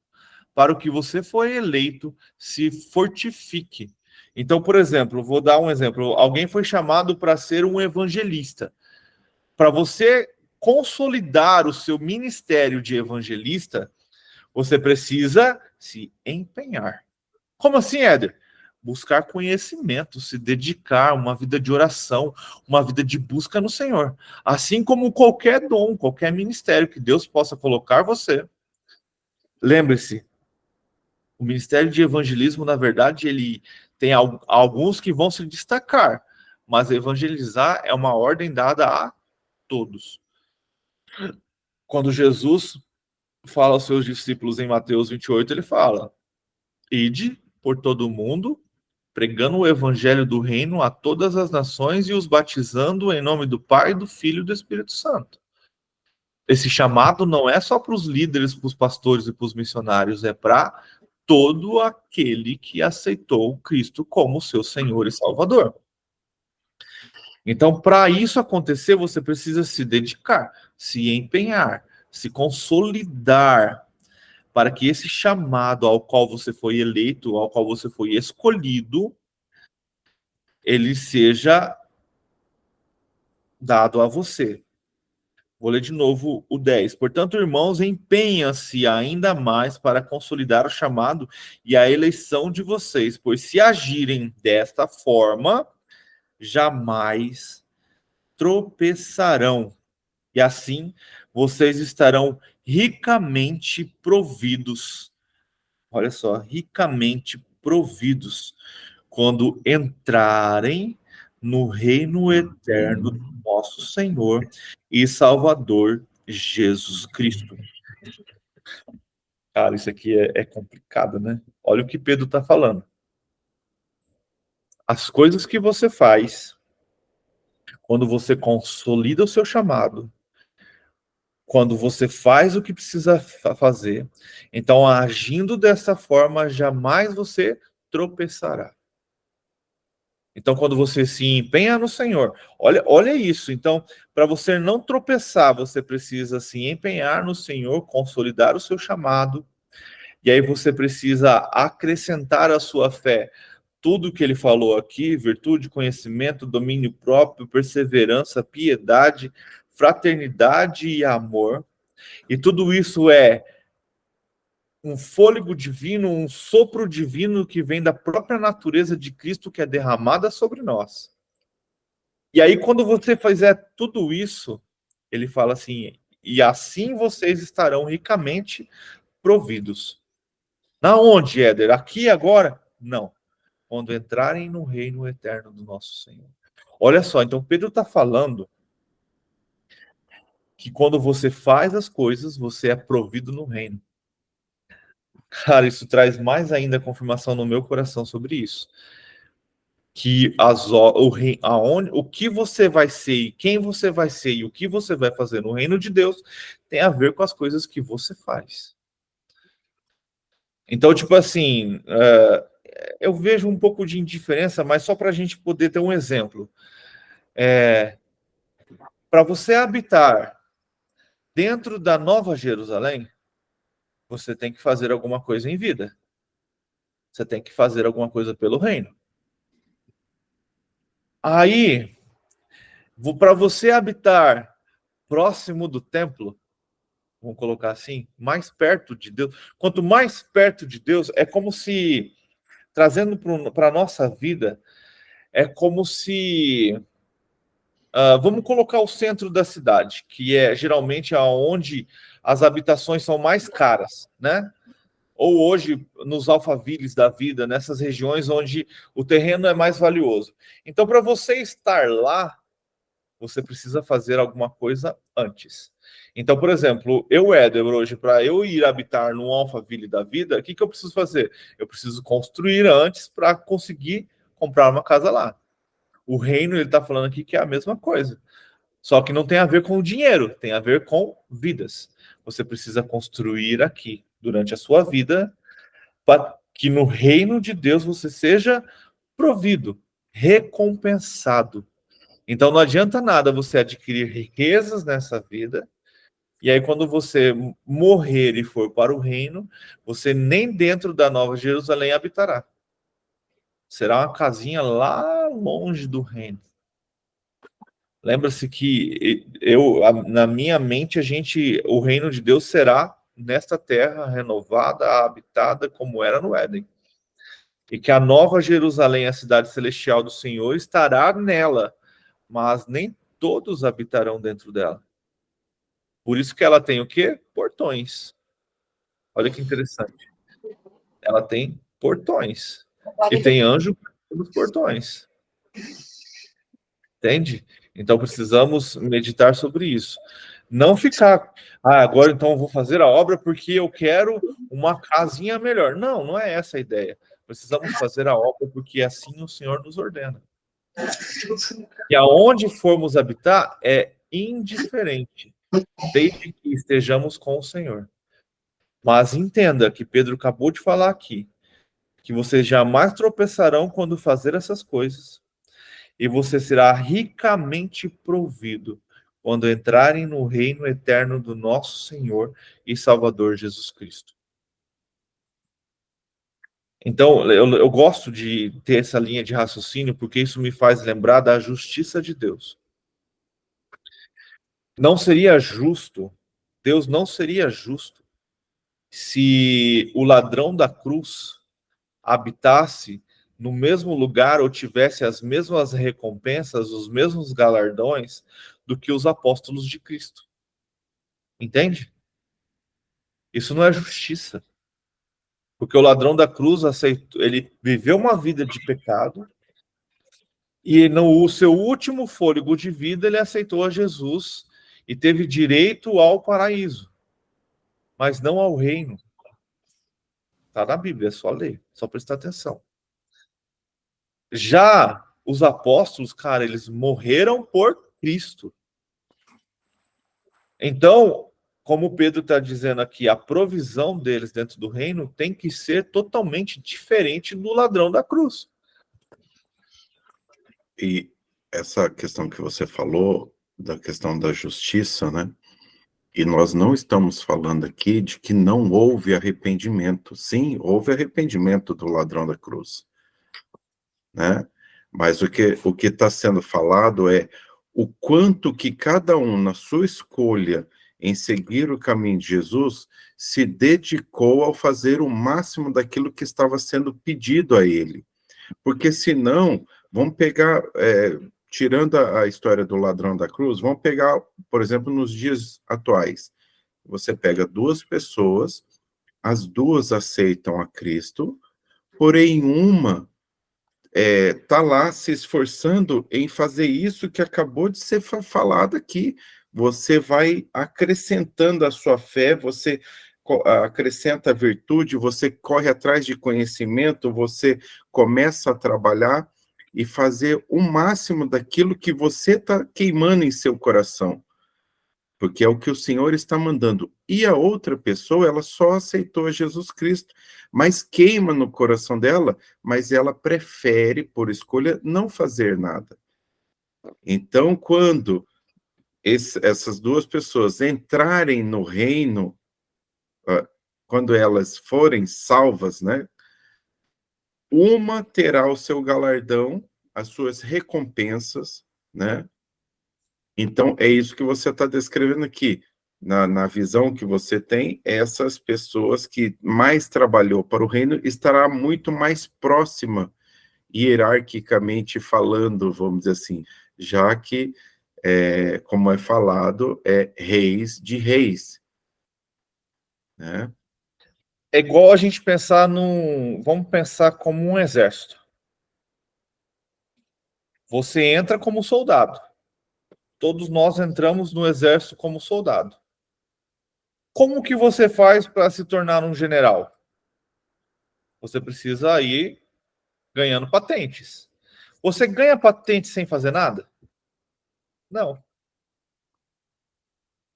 para o que você foi eleito, se fortifique. Então, por exemplo, vou dar um exemplo. Alguém foi chamado para ser um evangelista. Para você consolidar o seu ministério de evangelista, você precisa se empenhar. Como assim, Éder? Buscar conhecimento, se dedicar, uma vida de oração, uma vida de busca no Senhor. Assim como qualquer dom, qualquer ministério que Deus possa colocar você. Lembre-se, o ministério de evangelismo, na verdade, ele tem alguns que vão se destacar, mas evangelizar é uma ordem dada a todos. Quando Jesus fala aos seus discípulos em Mateus 28, ele fala: ide por todo o mundo, pregando o evangelho do reino a todas as nações e os batizando em nome do Pai, do Filho e do Espírito Santo. Esse chamado não é só para os líderes, para os pastores e para os missionários, é para todo aquele que aceitou Cristo como seu Senhor e Salvador. Então, para isso acontecer, você precisa se dedicar. se empenhar, se consolidar, para que esse chamado ao qual você foi eleito, ao qual você foi escolhido, ele seja dado a você. Vou ler de novo o 10. Portanto, irmãos, empenham-se ainda mais para consolidar o chamado e a eleição de vocês, pois se agirem desta forma, jamais tropeçarão. E assim, vocês estarão ricamente providos. Olha só, ricamente providos quando entrarem no reino eterno do nosso Senhor e Salvador Jesus Cristo. Cara, isso aqui é complicado, né? Olha o que Pedro está falando. As coisas que você faz quando você consolida o seu chamado, quando você faz o que precisa fazer, então agindo dessa forma, jamais você tropeçará. Então, quando você se empenha no Senhor, olha isso. Então, para você não tropeçar, você precisa se empenhar no Senhor, consolidar o seu chamado, e aí você precisa acrescentar à sua fé tudo que ele falou aqui: virtude, conhecimento, domínio próprio, perseverança, piedade, fraternidade e amor. E tudo isso é um fôlego divino, um sopro divino que vem da própria natureza de Cristo, que é derramada sobre nós. E aí, quando você fizer tudo isso, ele fala assim: e assim vocês estarão ricamente providos. Na onde, Éder? Aqui agora? Não. Quando entrarem no reino eterno do nosso Senhor. Olha só, então Pedro está falando que quando você faz as coisas, você é provido no reino. Cara, isso traz mais ainda confirmação no meu coração sobre isso. Que o que você vai ser e quem você vai ser e o que você vai fazer no reino de Deus tem a ver com as coisas que você faz. Então, tipo assim, eu vejo um pouco de indiferença, mas só para a gente poder ter um exemplo. Para você habitar dentro da Nova Jerusalém, você tem que fazer alguma coisa em vida. Você tem que fazer alguma coisa pelo reino. Aí, para você habitar próximo do templo, vamos colocar assim, mais perto de Deus. Quanto mais perto de Deus, é como se, trazendo para a nossa vida, é como se, vamos colocar o centro da cidade, que é geralmente aonde as habitações são mais caras, né? Ou hoje, nos alfavilles da vida, nessas regiões onde o terreno é mais valioso. Então, para você estar lá, você precisa fazer alguma coisa antes. Então, por exemplo, Éder, hoje, para eu ir habitar no Alphaville da vida, o que eu preciso fazer? Eu preciso construir antes para conseguir comprar uma casa lá. O reino, ele está falando aqui que é a mesma coisa. Só que não tem a ver com o dinheiro, tem a ver com vidas. Você precisa construir aqui, durante a sua vida, para que no reino de Deus você seja provido, recompensado. Então não adianta nada você adquirir riquezas nessa vida, e aí quando você morrer e for para o reino, você nem dentro da Nova Jerusalém habitará. Será uma casinha lá longe do reino. Lembra-se que na minha mente, o reino de Deus será nesta terra renovada, habitada como era no Éden. E que a Nova Jerusalém, a cidade celestial do Senhor, estará nela, mas nem todos habitarão dentro dela. Por isso que ela tem o quê? Portões. Olha que interessante. Ela tem portões. E tem anjo nos portões. Entende? Então precisamos meditar sobre isso. Não ficar, agora então eu vou fazer a obra porque eu quero uma casinha melhor. Não, não é essa a ideia. Precisamos fazer a obra porque assim o Senhor nos ordena. E aonde formos habitar é indiferente, desde que estejamos com o Senhor. Mas entenda que Pedro acabou de falar aqui, que vocês jamais tropeçarão quando fazer essas coisas, e você será ricamente provido quando entrarem no reino eterno do nosso Senhor e Salvador Jesus Cristo. Então, eu gosto de ter essa linha de raciocínio, porque isso me faz lembrar da justiça de Deus. Não seria justo, Deus não seria justo, se o ladrão da cruz habitasse no mesmo lugar ou tivesse as mesmas recompensas, os mesmos galardões do que os apóstolos de Cristo. Entende? Isso não é justiça. Porque o ladrão da cruz aceitou, ele viveu uma vida de pecado e no seu último fôlego de vida ele aceitou a Jesus e teve direito ao paraíso, mas não ao reino. Está na Bíblia, é só ler, só prestar atenção. Já os apóstolos, cara, eles morreram por Cristo. Então, como Pedro está dizendo aqui, a provisão deles dentro do reino tem que ser totalmente diferente do ladrão da cruz. E essa questão que você falou, da questão da justiça, né? E nós não estamos falando aqui de que não houve arrependimento. Sim, houve arrependimento do ladrão da cruz, né? Mas o que está sendo falado é o quanto que cada um, na sua escolha em seguir o caminho de Jesus, se dedicou ao fazer o máximo daquilo que estava sendo pedido a ele. Porque senão, vamos pegar, tirando a história do ladrão da cruz, vamos pegar, por exemplo, nos dias atuais. Você pega duas pessoas, as duas aceitam a Cristo, porém uma está lá se esforçando em fazer isso que acabou de ser falado aqui. Você vai acrescentando a sua fé, você acrescenta a virtude, você corre atrás de conhecimento, você começa a trabalhar e fazer o máximo daquilo que você está queimando em seu coração. Porque é o que o Senhor está mandando. E a outra pessoa, ela só aceitou Jesus Cristo, mas queima no coração dela, mas ela prefere, por escolha, não fazer nada. Então, quando essas duas pessoas entrarem no reino, quando elas forem salvas, né? Uma terá o seu galardão, as suas recompensas, né? Então, é isso que você está descrevendo aqui. Na visão que você tem, essas pessoas que mais trabalhou para o reino estará muito mais próxima, hierarquicamente falando, vamos dizer assim, já que, como é falado, é reis de reis. Né? É igual a gente pensar vamos pensar como um exército. Você entra como soldado. Todos nós entramos no exército como soldado. Como que você faz para se tornar um general? Você precisa ir ganhando patentes. Você ganha patente sem fazer nada? Não.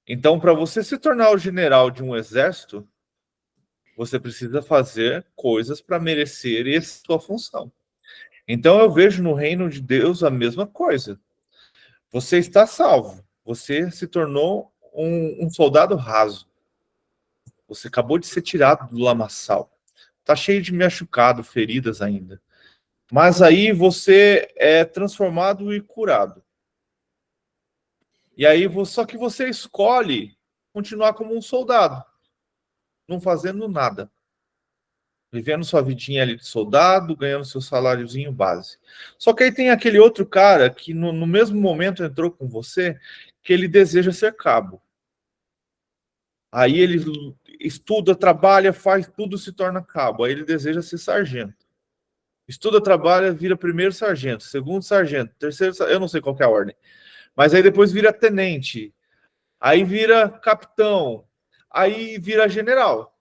Então, para você se tornar o general de um exército, você precisa fazer coisas para merecer essa sua função. Então, eu vejo no reino de Deus a mesma coisa. Você está salvo. Você se tornou um soldado raso. Você acabou de ser tirado do lamaçal. Está cheio de machucado, feridas ainda. Mas aí você é transformado e curado. E aí, só que você escolhe continuar como um soldado, não fazendo nada. Vivendo sua vidinha ali de soldado, ganhando seu saláriozinho base. Só que aí tem aquele outro cara que no mesmo momento entrou com você, que ele deseja ser cabo. Aí ele estuda, trabalha, faz tudo, se torna cabo. Aí ele deseja ser sargento. Estuda, trabalha, vira primeiro sargento, segundo sargento, terceiro sargento, eu não sei qual que é a ordem. Mas aí depois vira tenente. Aí vira capitão. Aí vira general.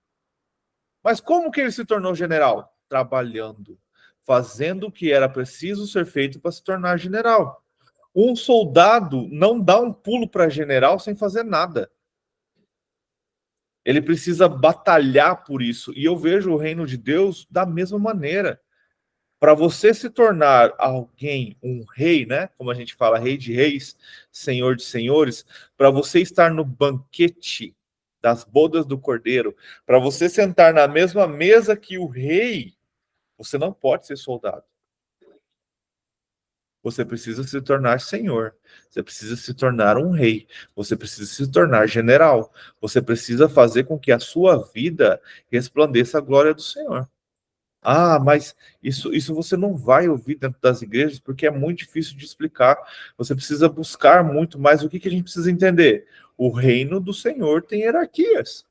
Mas como que ele se tornou general? Trabalhando, fazendo o que era preciso ser feito para se tornar general. Um soldado não dá um pulo para general sem fazer nada. Ele precisa batalhar por isso. E eu vejo o reino de Deus da mesma maneira. Para você se tornar alguém, um rei, né? Como a gente fala, rei de reis, senhor de senhores, para você estar no banquete das bodas do Cordeiro, para você sentar na mesma mesa que o rei, você não pode ser soldado. Você precisa se tornar senhor. Você precisa se tornar um rei. Você precisa se tornar general. Você precisa fazer com que a sua vida resplandeça a glória do Senhor. Ah, mas isso você não vai ouvir dentro das igrejas porque é muito difícil de explicar. Você precisa buscar muito mais. O que a gente precisa entender? O reino do Senhor tem hierarquias,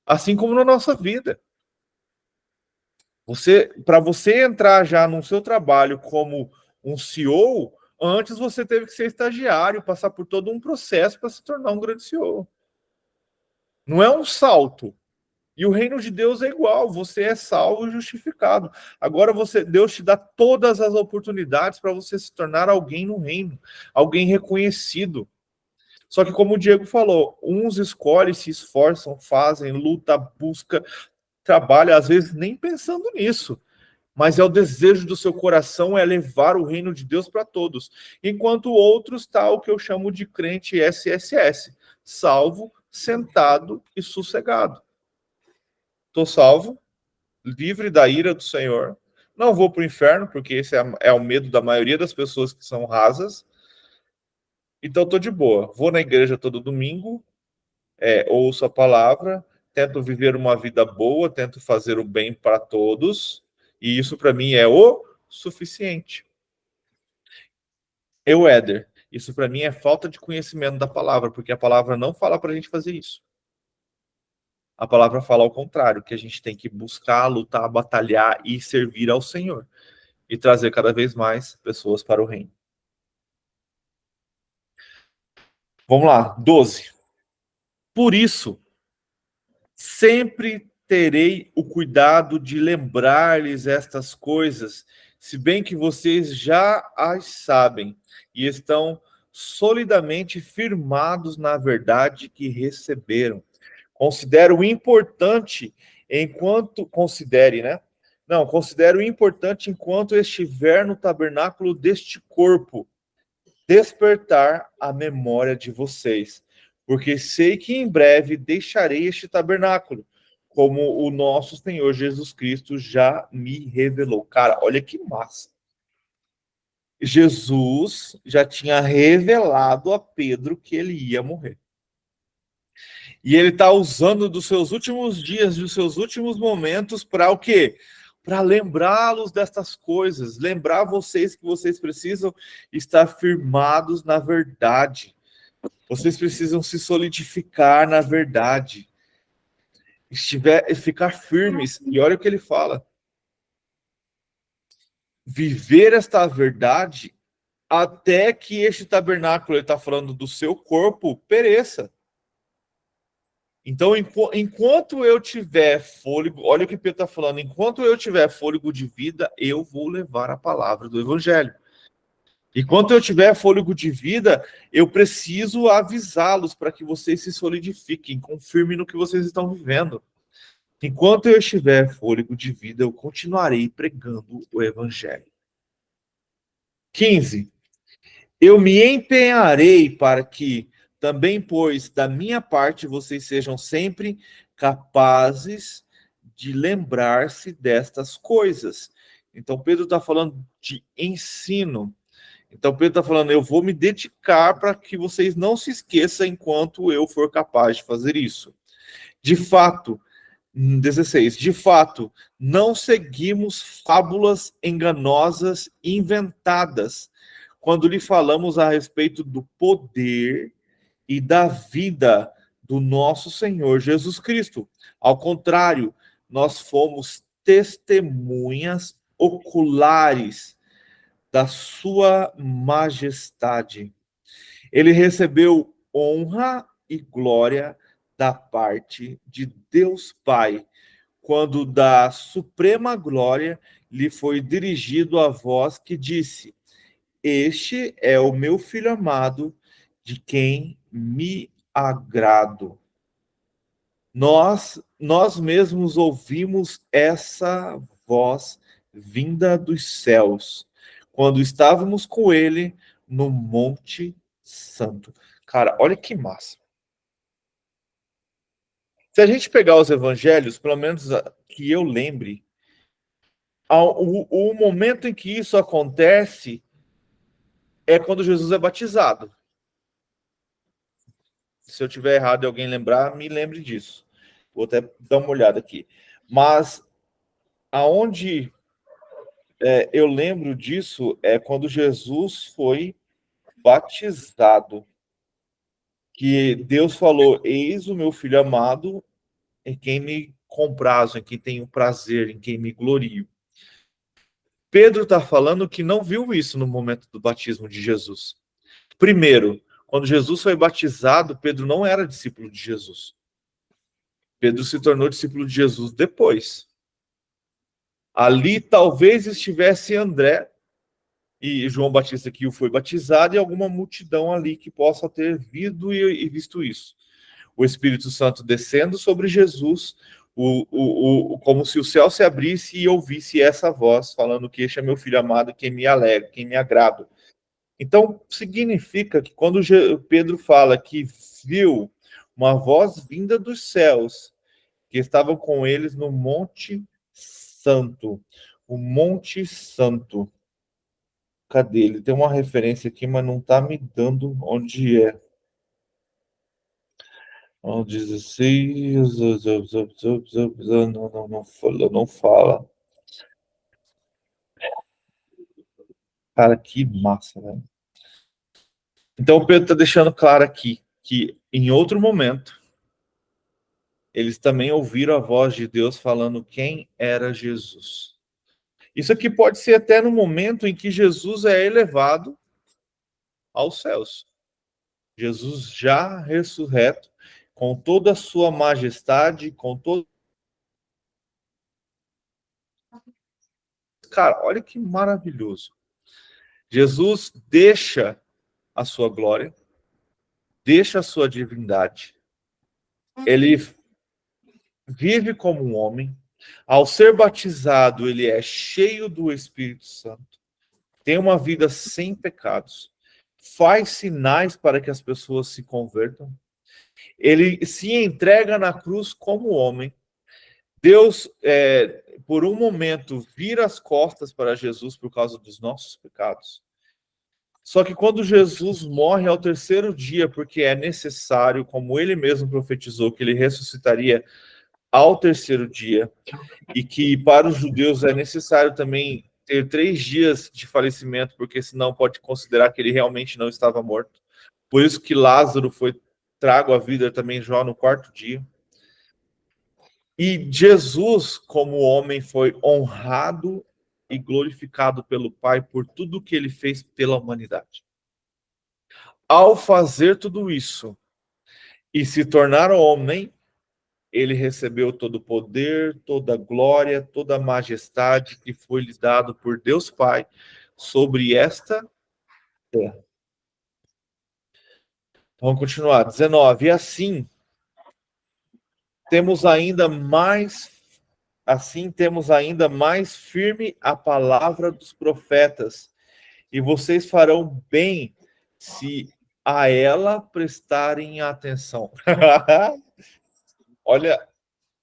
assim como na nossa vida. Para você entrar já no seu trabalho como um CEO, antes você teve que ser estagiário, passar por todo um processo para se tornar um grande CEO. Não é um salto. E o reino de Deus é igual, você é salvo e justificado. Agora Deus te dá todas as oportunidades para você se tornar alguém no reino, alguém reconhecido. Só que como o Diego falou, uns escolhem, se esforçam, fazem, luta, busca, trabalha, às vezes nem pensando nisso. Mas é o desejo do seu coração é levar o reino de Deus para todos. Enquanto outros está o que eu chamo de crente SSS, salvo, sentado e sossegado. Estou salvo, livre da ira do Senhor. Não vou para o inferno, porque esse é o medo da maioria das pessoas que são rasas. Então estou de boa. Vou na igreja todo domingo, ouço a palavra, tento viver uma vida boa, tento fazer o bem para todos. E isso para mim é o suficiente. Éder, isso para mim é falta de conhecimento da palavra, porque a palavra não fala para a gente fazer isso. A palavra fala ao contrário, que a gente tem que buscar, lutar, batalhar e servir ao Senhor. E trazer cada vez mais pessoas para o reino. Vamos lá, 12. Por isso, sempre terei o cuidado de lembrar-lhes estas coisas, se bem que vocês já as sabem e estão solidamente firmados na verdade que receberam. Considero importante considere, né? Não, considero importante enquanto estiver no tabernáculo deste corpo, despertar a memória de vocês, porque sei que em breve deixarei este tabernáculo, como o nosso Senhor Jesus Cristo já me revelou. Cara, olha que massa. Jesus já tinha revelado a Pedro que ele ia morrer. E ele está usando dos seus últimos dias, dos seus últimos momentos, para o quê? Para lembrá-los destas coisas, lembrar vocês que vocês precisam estar firmados na verdade. Vocês precisam se solidificar na verdade. Ficar firmes. E olha o que ele fala. Viver esta verdade até que este tabernáculo, ele está falando do seu corpo, pereça. Então, enquanto eu tiver fôlego, olha o que Pedro está falando, enquanto eu tiver fôlego de vida, eu vou levar a palavra do Evangelho. Enquanto eu tiver fôlego de vida, eu preciso avisá-los para que vocês se solidifiquem, confirmem no que vocês estão vivendo. Enquanto eu estiver fôlego de vida, eu continuarei pregando o Evangelho. 15. Eu me empenharei para que também, pois, da minha parte, vocês sejam sempre capazes de lembrar-se destas coisas. Então, Pedro está falando de ensino. Então, Pedro está falando, eu vou me dedicar para que vocês não se esqueçam enquanto eu for capaz de fazer isso. De fato, 16. De fato, não seguimos fábulas enganosas inventadas quando lhe falamos a respeito do poder e da vida do nosso Senhor Jesus Cristo. Ao contrário, nós fomos testemunhas oculares da sua majestade. Ele recebeu honra e glória da parte de Deus Pai, quando da suprema glória lhe foi dirigido a voz que disse: Este é o meu filho amado, de quem me agrado. Nós mesmos ouvimos essa voz vinda dos céus, quando estávamos com ele no Monte Santo. Cara, olha que massa. Se a gente pegar os evangelhos, pelo menos que eu lembre, o momento em que isso acontece é quando Jesus é batizado. Se eu tiver errado e alguém lembrar, me lembre disso. Vou até dar uma olhada aqui. Mas aonde eu lembro disso é quando Jesus foi batizado. Que Deus falou: eis o meu filho amado, em quem me comprazo, em quem tenho prazer, em quem me glorio. Pedro está falando que não viu isso no momento do batismo de Jesus. Primeiro, quando Jesus foi batizado, Pedro não era discípulo de Jesus. Pedro se tornou discípulo de Jesus depois. Ali talvez estivesse André e João Batista, que o foi batizado, e alguma multidão ali que possa ter visto e visto isso. O Espírito Santo descendo sobre Jesus, como se o céu se abrisse e ouvisse essa voz falando que este é meu filho amado, quem me alegra, quem me agrada. Então, significa que quando Pedro fala que viu uma voz vinda dos céus, que estavam com eles no Monte Santo. O Monte Santo. Cadê ele? Tem uma referência aqui, mas não está me dando onde é. Diz assim, não fala. Cara, que massa, velho. Então o Pedro está deixando claro aqui que em outro momento eles também ouviram a voz de Deus falando quem era Jesus. Isso aqui pode ser até no momento em que Jesus é elevado aos céus. Jesus já ressurreto, com toda a sua majestade, com todo... Cara, olha que maravilhoso. Jesus deixa a sua glória, deixa a sua divindade. Ele vive como um homem. Ao ser batizado, ele é cheio do Espírito Santo. Tem uma vida sem pecados. Faz sinais para que as pessoas se convertam. Ele se entrega na cruz como homem. Deus, por um momento, vira as costas para Jesus por causa dos nossos pecados. Só que quando Jesus morre ao terceiro dia, porque é necessário, como ele mesmo profetizou, que ele ressuscitaria ao terceiro dia, e que para os judeus é necessário também ter 3 dias de falecimento, porque senão pode considerar que ele realmente não estava morto. Por isso que Lázaro foi trago à vida também já no 4º dia. E Jesus, como homem, foi honrado e glorificado pelo Pai por tudo que ele fez pela humanidade. Ao fazer tudo isso e se tornar homem, ele recebeu todo o poder, toda a glória, toda a majestade que foi lhe dado por Deus Pai sobre esta terra. Vamos continuar. 19. E assim temos ainda mais firme a palavra dos profetas, e vocês farão bem se a ela prestarem atenção. Olha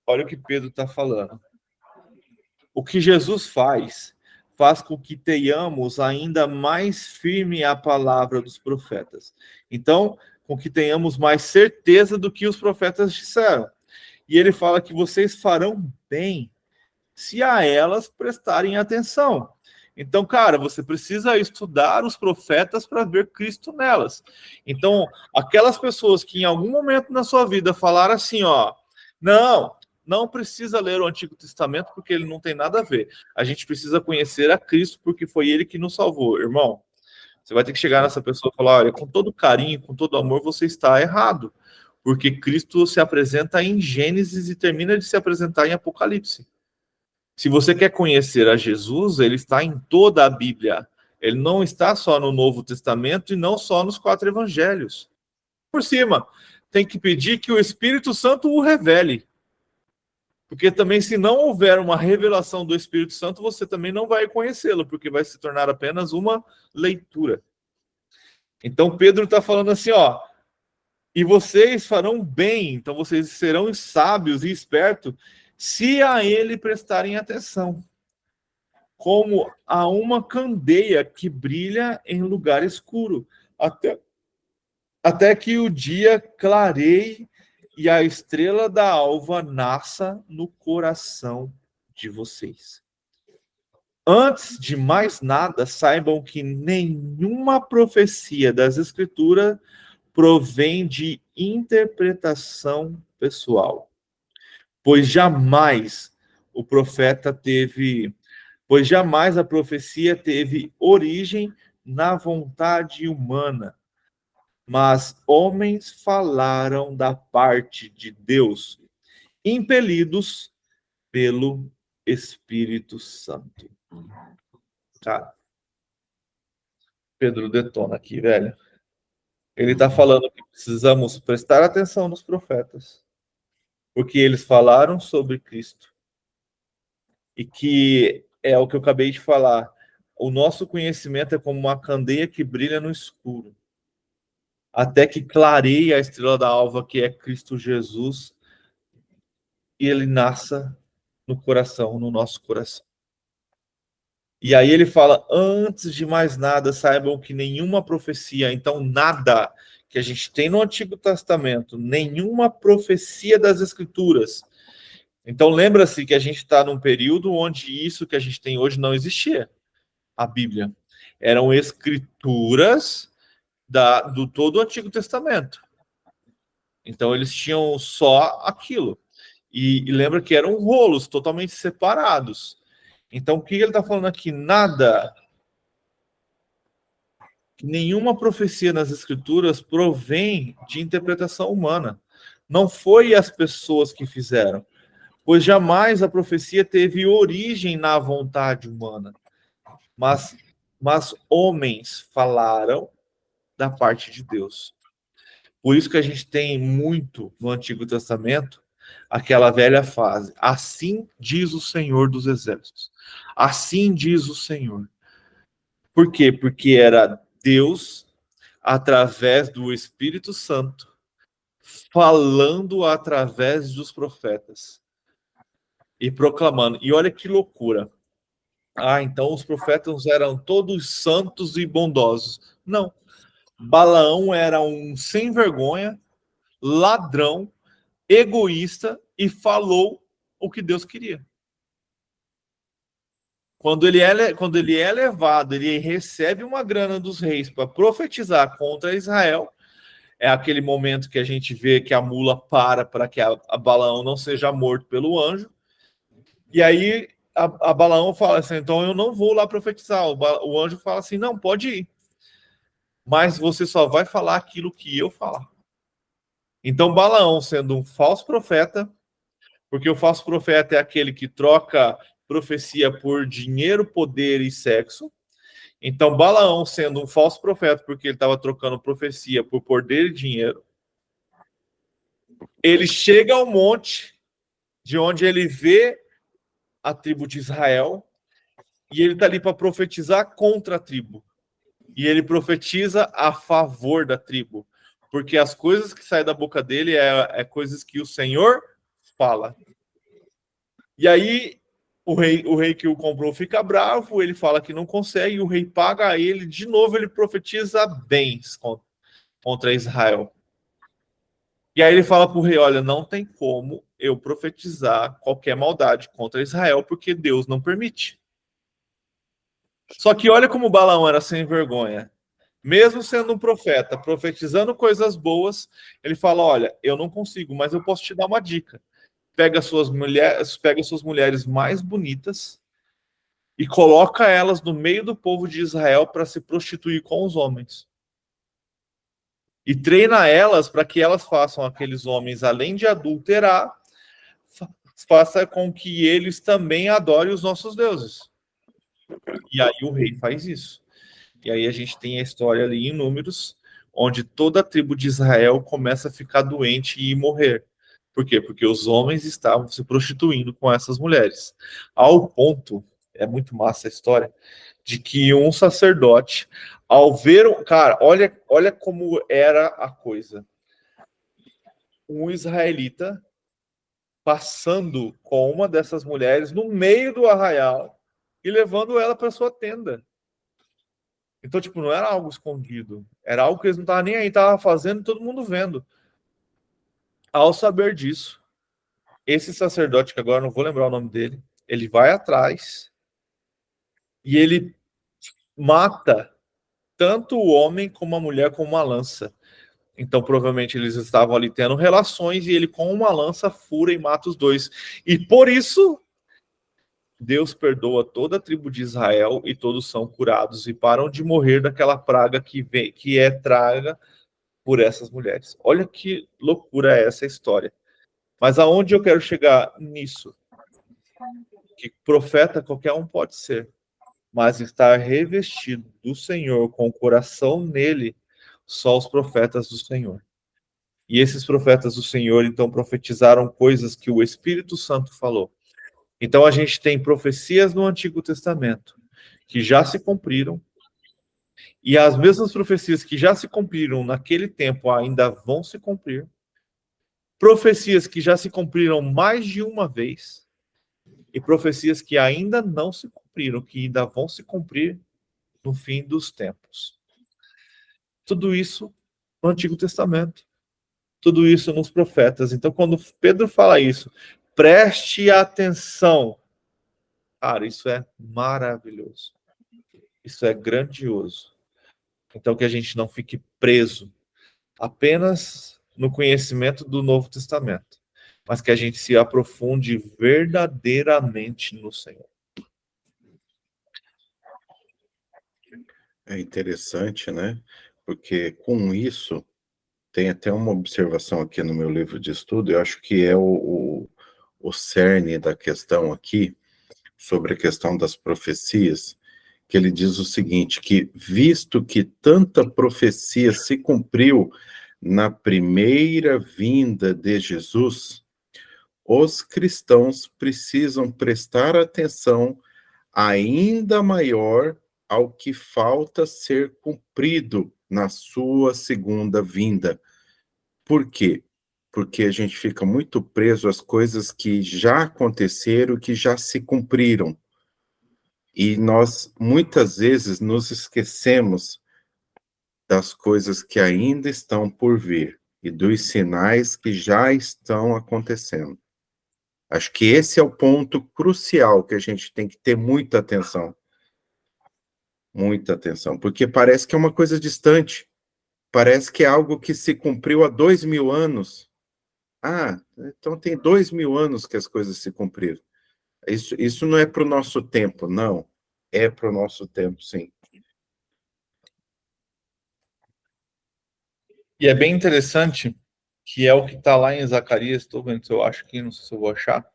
o que Pedro está falando. O que Jesus faz com que tenhamos ainda mais firme a palavra dos profetas. Então, com que tenhamos mais certeza do que os profetas disseram. E ele fala que vocês farão bem se a elas prestarem atenção. Então, cara, você precisa estudar os profetas para ver Cristo nelas. Então, aquelas pessoas que em algum momento na sua vida falaram assim, ó, não precisa ler o Antigo Testamento porque ele não tem nada a ver. A gente precisa conhecer a Cristo porque foi ele que nos salvou. Irmão, você vai ter que chegar nessa pessoa e falar, olha, com todo carinho, com todo amor, você está errado. Porque Cristo se apresenta em Gênesis e termina de se apresentar em Apocalipse. Se você quer conhecer a Jesus, ele está em toda a Bíblia. Ele não está só no Novo Testamento e não só nos 4 evangelhos. Por cima, tem que pedir que o Espírito Santo o revele. Porque também, se não houver uma revelação do Espírito Santo, você também não vai conhecê-lo, porque vai se tornar apenas uma leitura. Então, Pedro está falando assim, ó, e vocês farão bem, então vocês serão sábios e espertos, se a ele prestarem atenção, como a uma candeia que brilha em lugar escuro, até que o dia clareie e a estrela da alva nasça no coração de vocês. Antes de mais nada, saibam que nenhuma profecia das Escrituras provém de interpretação pessoal, pois jamais a profecia teve origem na vontade humana, mas homens falaram da parte de Deus, impelidos pelo Espírito Santo. Cara, Pedro detona aqui, velho. Ele está falando que precisamos prestar atenção nos profetas, porque eles falaram sobre Cristo. E que é o que eu acabei de falar. O nosso conhecimento é como uma candeia que brilha no escuro, até que clareie a estrela da alva, que é Cristo Jesus, e ele nasça no coração, no nosso coração. E aí ele fala, antes de mais nada, saibam que nenhuma profecia, então nada que a gente tem no Antigo Testamento, nenhuma profecia das Escrituras. Então lembra-se que a gente está num período onde isso que a gente tem hoje não existia. A Bíblia. Eram escrituras do todo o Antigo Testamento. Então eles tinham só aquilo. E lembra que eram rolos totalmente separados. Então, o que ele está falando aqui? Nada, nenhuma profecia nas Escrituras provém de interpretação humana. Não foi as pessoas que fizeram, pois jamais a profecia teve origem na vontade humana. Mas homens falaram da parte de Deus. Por isso que a gente tem muito no Antigo Testamento aquela velha frase, assim diz o Senhor dos Exércitos. Assim diz o Senhor. Por quê? Porque era Deus, através do Espírito Santo, falando através dos profetas e proclamando. E olha que loucura. Então os profetas eram todos santos e bondosos. Não. Balaão era um sem vergonha, ladrão, egoísta e falou o que Deus queria. Quando ele é levado, ele recebe uma grana dos reis para profetizar contra Israel. É aquele momento que a gente vê que a mula para que a Balaão não seja morto pelo anjo. E aí a Balaão fala assim, então eu não vou lá profetizar. O anjo fala assim, não, pode ir. Mas você só vai falar aquilo que eu falar. Então Balaão, sendo um falso profeta, porque o falso profeta é aquele que troca profecia por dinheiro, poder e sexo. Então Balaão, sendo um falso profeta, porque ele estava trocando profecia por poder e dinheiro, ele chega ao monte de onde ele vê a tribo de Israel e ele está ali para profetizar contra a tribo. E ele profetiza a favor da tribo, porque as coisas que saem da boca dele é coisas que o Senhor fala. E aí o rei que o comprou fica bravo, ele fala que não consegue, o rei paga a ele, de novo ele profetiza bens contra Israel. E aí ele fala para o rei, olha, não tem como eu profetizar qualquer maldade contra Israel, porque Deus não permite. Só que olha como Balaão era sem vergonha. Mesmo sendo um profeta, profetizando coisas boas, ele fala, olha, eu não consigo, mas eu posso te dar uma dica. Pega suas mulheres mais bonitas e coloca elas no meio do povo de Israel para se prostituir com os homens. E treina elas para que elas façam aqueles homens, além de adulterar, faça com que eles também adorem os nossos deuses. E aí o rei faz isso. E aí a gente tem a história ali em Números, onde toda a tribo de Israel começa a ficar doente e morrer. Por quê? Porque os homens estavam se prostituindo com essas mulheres. Ao ponto, é muito massa a história, de que um sacerdote, ao ver... Cara, olha como era a coisa. Um israelita passando com uma dessas mulheres no meio do arraial e levando ela para sua tenda. Então, tipo, não era algo escondido. Era algo que eles não estavam nem aí, estavam fazendo e todo mundo vendo. Ao saber disso, esse sacerdote, que agora não vou lembrar o nome dele, ele vai atrás e ele mata tanto o homem como a mulher com uma lança. Então, provavelmente, eles estavam ali tendo relações e ele, com uma lança, fura e mata os dois. E por isso, Deus perdoa toda a tribo de Israel e todos são curados e param de morrer daquela praga que é traga por essas mulheres. Olha que loucura é essa história. Mas aonde eu quero chegar nisso? Que profeta qualquer um pode ser, mas estar revestido do Senhor, com o coração nele, só os profetas do Senhor. E esses profetas do Senhor, então, profetizaram coisas que o Espírito Santo falou. Então, a gente tem profecias no Antigo Testamento que já se cumpriram, e as mesmas profecias que já se cumpriram naquele tempo ainda vão se cumprir. Profecias que já se cumpriram mais de uma vez, e profecias que ainda não se cumpriram, que ainda vão se cumprir no fim dos tempos. Tudo isso no Antigo Testamento. Tudo isso nos profetas. Então, quando Pedro fala isso, preste atenção. Cara, isso é maravilhoso. Isso é grandioso. Então, que a gente não fique preso apenas no conhecimento do Novo Testamento, mas que a gente se aprofunde verdadeiramente no Senhor. É interessante, né? Porque com isso, tem até uma observação aqui no meu livro de estudo, eu acho que é o cerne da questão aqui, sobre a questão das profecias, que ele diz o seguinte, que visto que tanta profecia se cumpriu na primeira vinda de Jesus, os cristãos precisam prestar atenção ainda maior ao que falta ser cumprido na sua segunda vinda. Por quê? Porque a gente fica muito preso às coisas que já aconteceram, que já se cumpriram. E nós, muitas vezes, nos esquecemos das coisas que ainda estão por vir e dos sinais que já estão acontecendo. Acho que esse é o ponto crucial que a gente tem que ter muita atenção. Muita atenção, porque parece que é uma coisa distante. Parece que é algo que se cumpriu há 2000 anos. Ah, então tem 2000 anos que as coisas se cumpriram. Isso não é para o nosso tempo, não. É para o nosso tempo, sim. E é bem interessante que é o que está lá em Zacarias. Estou vendo se eu acho aqui, não sei se eu vou achar.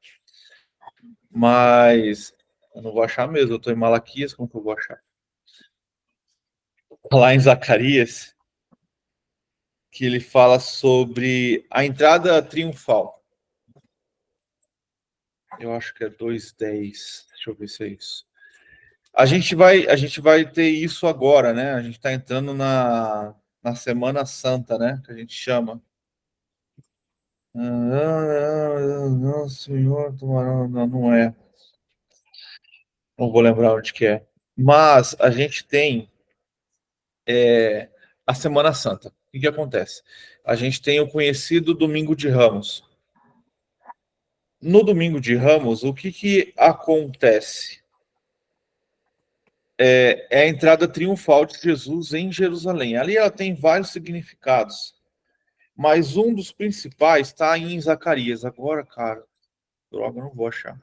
Mas eu não vou achar mesmo. Eu estou em Malaquias, como que eu vou achar? Lá em Zacarias, que ele fala sobre a entrada triunfal. Eu acho que é 2:10. Deixa eu ver se é isso. A gente vai ter isso agora, né? A gente está entrando na Semana Santa, né? Que a gente chama. Não, Senhor, não é. Não vou lembrar onde que é. Mas a gente tem a Semana Santa. O que acontece? A gente tem o conhecido Domingo de Ramos. No Domingo de Ramos, o que acontece? É a entrada triunfal de Jesus em Jerusalém. Ali ela tem vários significados, mas um dos principais está em Zacarias. Agora, cara, droga, não vou achar.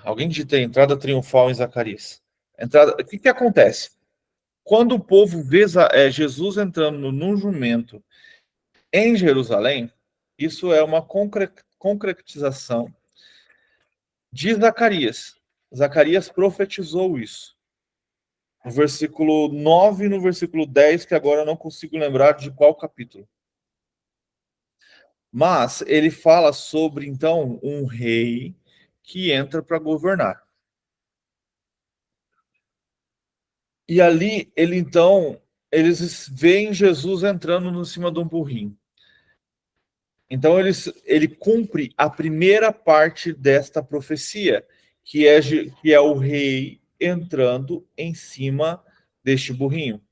Alguém digita aí, entrada triunfal em Zacarias. O que acontece? Quando o povo vê Jesus entrando num jumento em Jerusalém, isso é uma concretização de Zacarias. Zacarias profetizou isso. No versículo 9 e no versículo 10, que agora eu não consigo lembrar de qual capítulo. Mas ele fala sobre, então, um rei que entra para governar. E ali, eles veem Jesus entrando em cima de um burrinho. Então, ele cumpre a primeira parte desta profecia, que é o rei entrando em cima deste burrinho.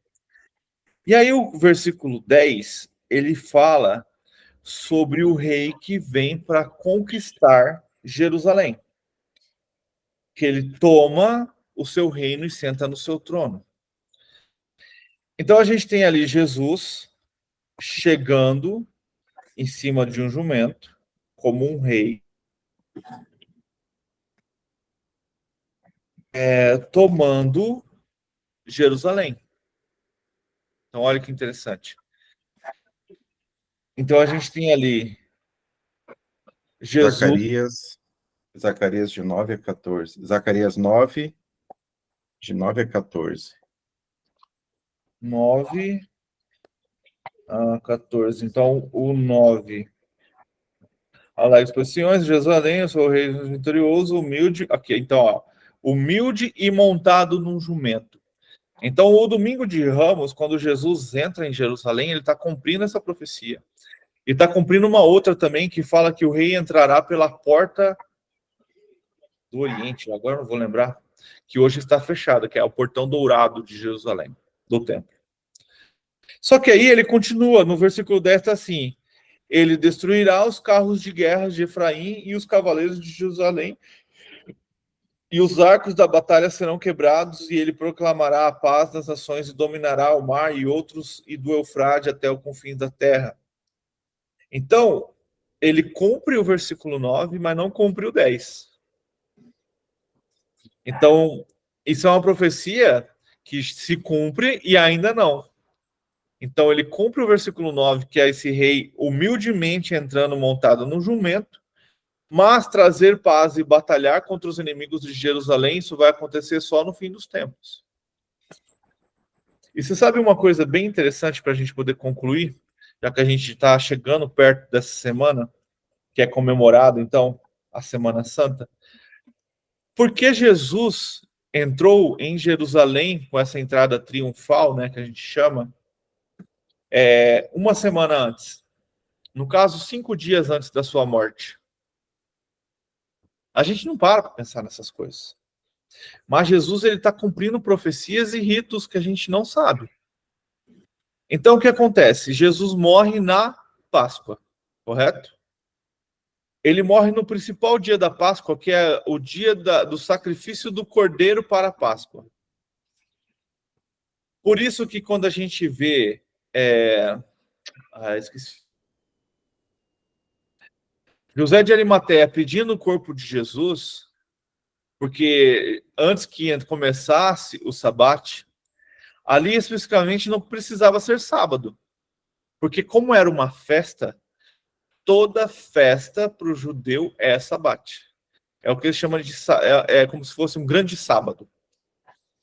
E aí, o versículo 10, ele fala sobre o rei que vem para conquistar Jerusalém. Que ele toma o seu reino e senta no seu trono. Então, a gente tem ali Jesus chegando em cima de um jumento, como um rei, tomando Jerusalém. Então, olha que interessante. Então, a gente tem ali Jesus. Zacarias de 9 a 14. Zacarias 9, de 9 a 14. 9 a 14. Então, o 9. Alegres posições, Jerusalém, eu sou o rei vitorioso, humilde. Aqui, então, ó, humilde e montado num jumento. Então, o domingo de Ramos, quando Jesus entra em Jerusalém, ele está cumprindo essa profecia. E está cumprindo uma outra também, que fala que o rei entrará pela porta do Oriente, agora não vou lembrar, que hoje está fechada, que é o portão dourado de Jerusalém, do templo. Só que aí ele continua, no versículo 10 está assim: ele destruirá os carros de guerra de Efraim e os cavaleiros de Jerusalém, e os arcos da batalha serão quebrados, e ele proclamará a paz das nações e dominará o mar e outros, e do Eufrate até o confins da terra. Então, ele cumpre o versículo 9, mas não cumpre o 10. Então, isso é uma profecia que se cumpre e ainda não. Então, ele cumpre o versículo 9, que é esse rei humildemente entrando montado no jumento, mas trazer paz e batalhar contra os inimigos de Jerusalém, isso vai acontecer só no fim dos tempos. E você sabe uma coisa bem interessante para a gente poder concluir, já que a gente está chegando perto dessa semana, que é comemorado, então, a Semana Santa? Porque Jesus entrou em Jerusalém com essa entrada triunfal, né, que a gente chama, uma semana antes. No caso, 5 dias antes da sua morte. A gente não para pensar nessas coisas. Mas Jesus está cumprindo profecias e ritos que a gente não sabe. Então, o que acontece? Jesus morre na Páscoa, correto? Ele morre no principal dia da Páscoa, que é o dia do sacrifício do Cordeiro para a Páscoa. Por isso que quando a gente vê... esqueci. José de Arimateia pedindo o corpo de Jesus, porque antes que começasse o sabate, ali especificamente não precisava ser sábado, porque como era uma festa, toda festa para o judeu é sabate. É o que eles chamam de como se fosse um grande sábado.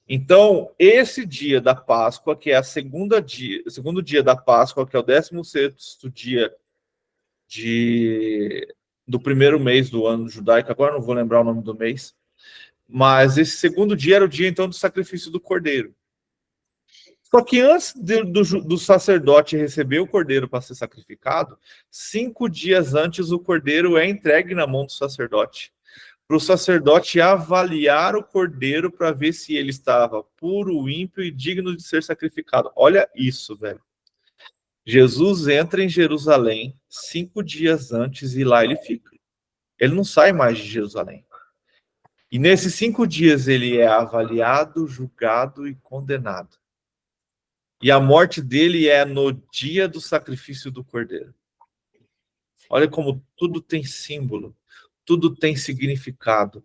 Então, esse dia da Páscoa, que é segundo dia da Páscoa, que é o 16º dia do primeiro mês do ano judaico, agora não vou lembrar o nome do mês, mas esse segundo dia era o dia, então, do sacrifício do cordeiro. Só que antes do sacerdote receber o cordeiro para ser sacrificado, 5 dias antes o cordeiro é entregue na mão do sacerdote, para o sacerdote avaliar o cordeiro para ver se ele estava puro, ímpio e digno de ser sacrificado. Olha isso, velho. Jesus entra em Jerusalém 5 dias antes e lá ele fica. Ele não sai mais de Jerusalém. E nesses 5 dias ele é avaliado, julgado e condenado. E a morte dele é no dia do sacrifício do Cordeiro. Olha como tudo tem símbolo, tudo tem significado.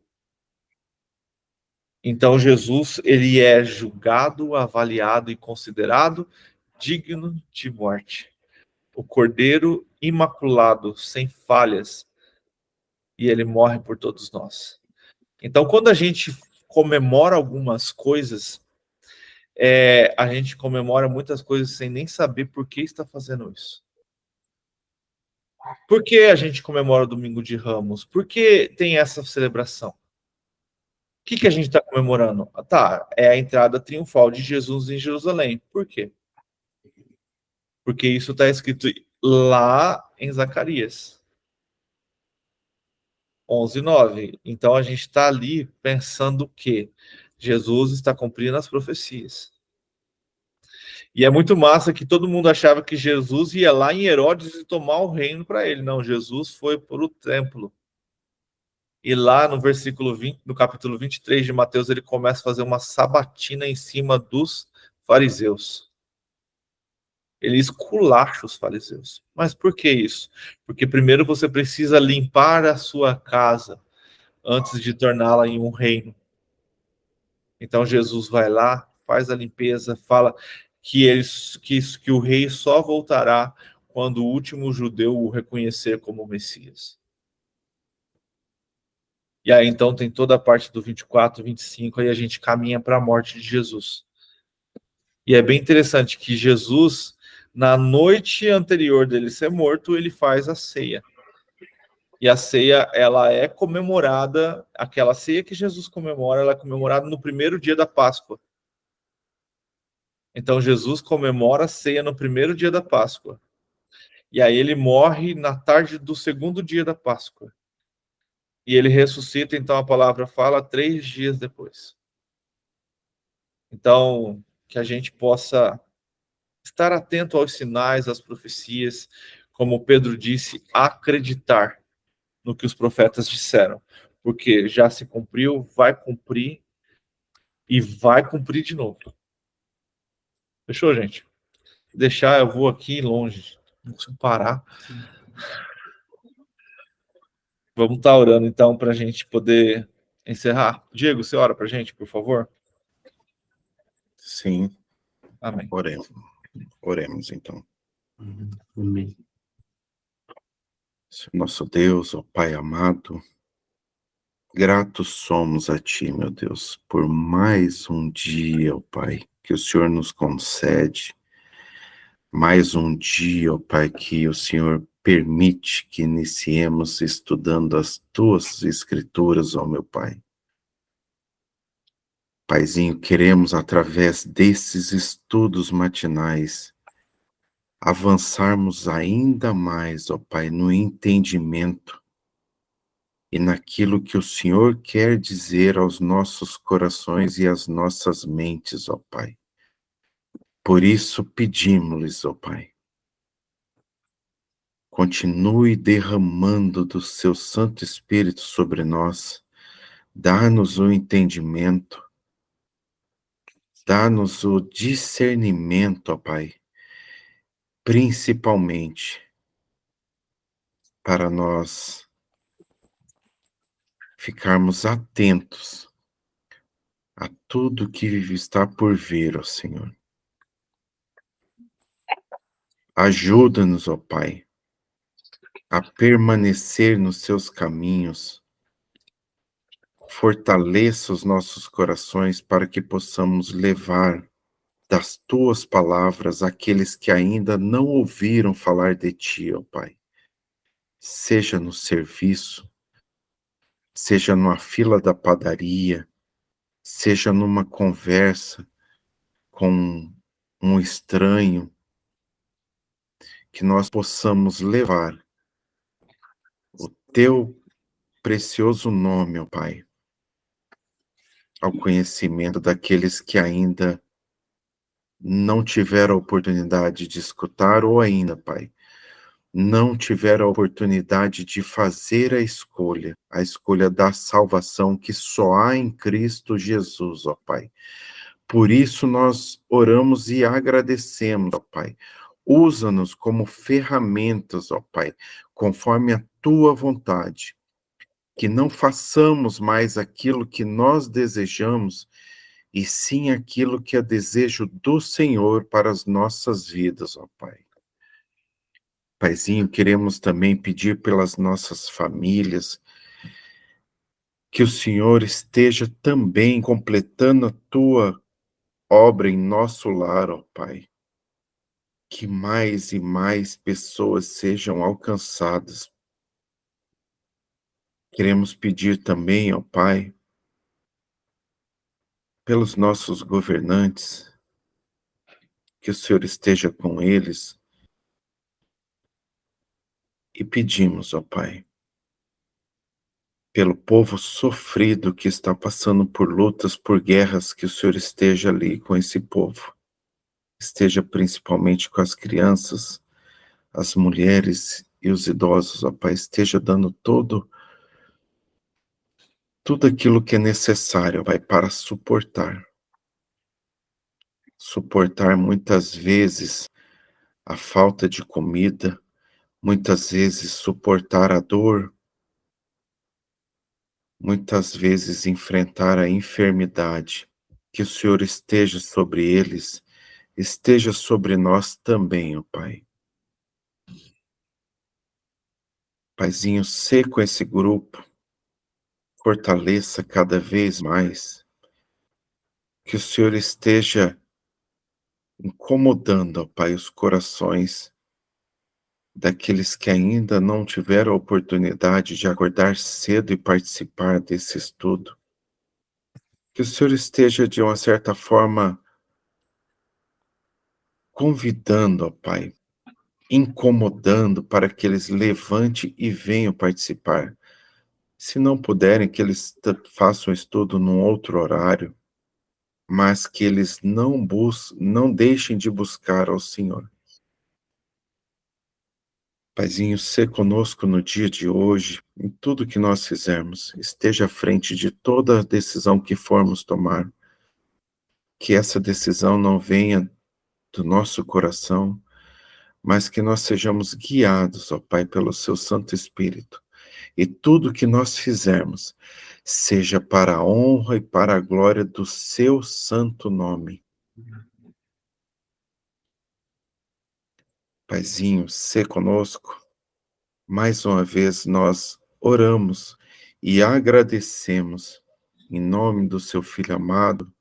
Então Jesus, ele é julgado, avaliado e considerado digno de morte. O Cordeiro imaculado, sem falhas, e ele morre por todos nós. Então, quando a gente comemora algumas coisas, a gente comemora muitas coisas sem nem saber por que está fazendo isso. Por que a gente comemora o Domingo de Ramos? Por que tem essa celebração? O que a gente está comemorando? Tá, é a entrada triunfal de Jesus em Jerusalém. Por quê? Porque isso está escrito lá em Zacarias 11:9. Então a gente está ali pensando que Jesus está cumprindo as profecias. E é muito massa que todo mundo achava que Jesus ia lá em Herodes e tomar o reino para ele. Não, Jesus foi para o templo. E lá no versículo 20, no capítulo 23 de Mateus, ele começa a fazer uma sabatina em cima dos fariseus. Ele esculacha os fariseus. Mas por que isso? Porque primeiro você precisa limpar a sua casa antes de torná-la em um reino. Então Jesus vai lá, faz a limpeza, fala que o rei só voltará quando o último judeu o reconhecer como Messias. E aí então tem toda a parte do 24, 25, aí a gente caminha para a morte de Jesus. E é bem interessante que Jesus, na noite anterior dele ser morto, ele faz a ceia. E a ceia, ela é comemorada, aquela ceia que Jesus comemora, ela é comemorada no primeiro dia da Páscoa. Então Jesus comemora a ceia no primeiro dia da Páscoa. E aí ele morre na tarde do segundo dia da Páscoa. E ele ressuscita, então a palavra fala, 3 dias depois. Então, que a gente possa estar atento aos sinais, às profecias, como Pedro disse, acreditar no que os profetas disseram, porque já se cumpriu, vai cumprir e vai cumprir de novo. Fechou, gente? Deixar, eu vou aqui longe, não consigo parar. Vamos estar orando então para a gente poder encerrar. Diego, você ora para a gente, por favor? Sim. Amém. Oremos então. Amém. Nosso Deus, ó Pai amado, gratos somos a Ti, meu Deus, por mais um dia, ó Pai, que o Senhor nos concede, mais um dia, ó Pai, que o Senhor permite que iniciemos estudando as Tuas Escrituras, ó meu Pai. Paizinho, queremos, através desses estudos matinais, avançarmos ainda mais, ó Pai, no entendimento e naquilo que o Senhor quer dizer aos nossos corações e às nossas mentes, ó Pai. Por isso pedimos-lhes, ó Pai, continue derramando do seu Santo Espírito sobre nós, dá-nos o entendimento, dá-nos o discernimento, ó Pai, principalmente para nós ficarmos atentos a tudo que está por vir, ó Senhor. Ajuda-nos, ó Pai, a permanecer nos seus caminhos. Fortaleça os nossos corações para que possamos levar das tuas palavras àqueles que ainda não ouviram falar de ti, ó Pai. Seja no serviço, seja numa fila da padaria, seja numa conversa com um estranho, que nós possamos levar o teu precioso nome, ó Pai, ao conhecimento daqueles que ainda não tiveram a oportunidade de escutar ou ainda, Pai, não tiveram a oportunidade de fazer a escolha da salvação que só há em Cristo Jesus, ó Pai. Por isso nós oramos e agradecemos, ó Pai. Usa-nos como ferramentas, ó Pai, conforme a tua vontade. Que não façamos mais aquilo que nós desejamos, e sim aquilo que é desejo do Senhor para as nossas vidas, ó Pai. Paizinho, queremos também pedir pelas nossas famílias, que o Senhor esteja também completando a tua obra em nosso lar, ó Pai. que mais e mais pessoas sejam alcançadas. Queremos pedir também, ó Pai, pelos nossos governantes, que o Senhor esteja com eles, e pedimos, ó Pai, pelo povo sofrido que está passando por lutas, por guerras, que o Senhor esteja ali com esse povo. Esteja principalmente com as crianças, as mulheres e os idosos, ó Pai. Esteja dando tudo aquilo que é necessário, Pai, para suportar. Suportar muitas vezes a falta de comida, muitas vezes suportar a dor, muitas vezes enfrentar a enfermidade. Que o Senhor esteja sobre eles, esteja sobre nós também, ó Pai. Paizinho, seca esse grupo, fortaleça cada vez mais. Que o Senhor esteja incomodando, ó Pai, os corações daqueles que ainda não tiveram a oportunidade de acordar cedo e participar desse estudo. Que o Senhor esteja, de uma certa forma, convidando, ó Pai, incomodando para que eles levantem e venham participar. Se não puderem, que eles façam estudo num outro horário, mas que eles não deixem de buscar ao Senhor. Paizinho, sê conosco no dia de hoje, em tudo que nós fizermos, esteja à frente de toda a decisão que formos tomar, que essa decisão não venha do nosso coração, mas que nós sejamos guiados, ó Pai, pelo seu Santo Espírito, e tudo que nós fizermos seja para a honra e para a glória do seu santo nome. Paizinho, sê conosco. Mais uma vez nós oramos e agradecemos em nome do seu Filho amado,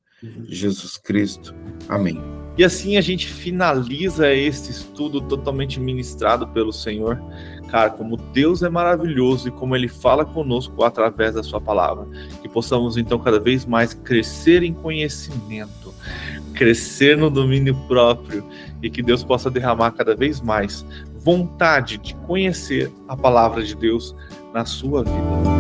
Jesus Cristo. Amém. E assim a gente finaliza este estudo totalmente ministrado pelo Senhor. Cara, como Deus é maravilhoso e como Ele fala conosco através da sua palavra. Que possamos então cada vez mais crescer em conhecimento, crescer no domínio próprio e que Deus possa derramar cada vez mais vontade de conhecer a palavra de Deus na sua vida.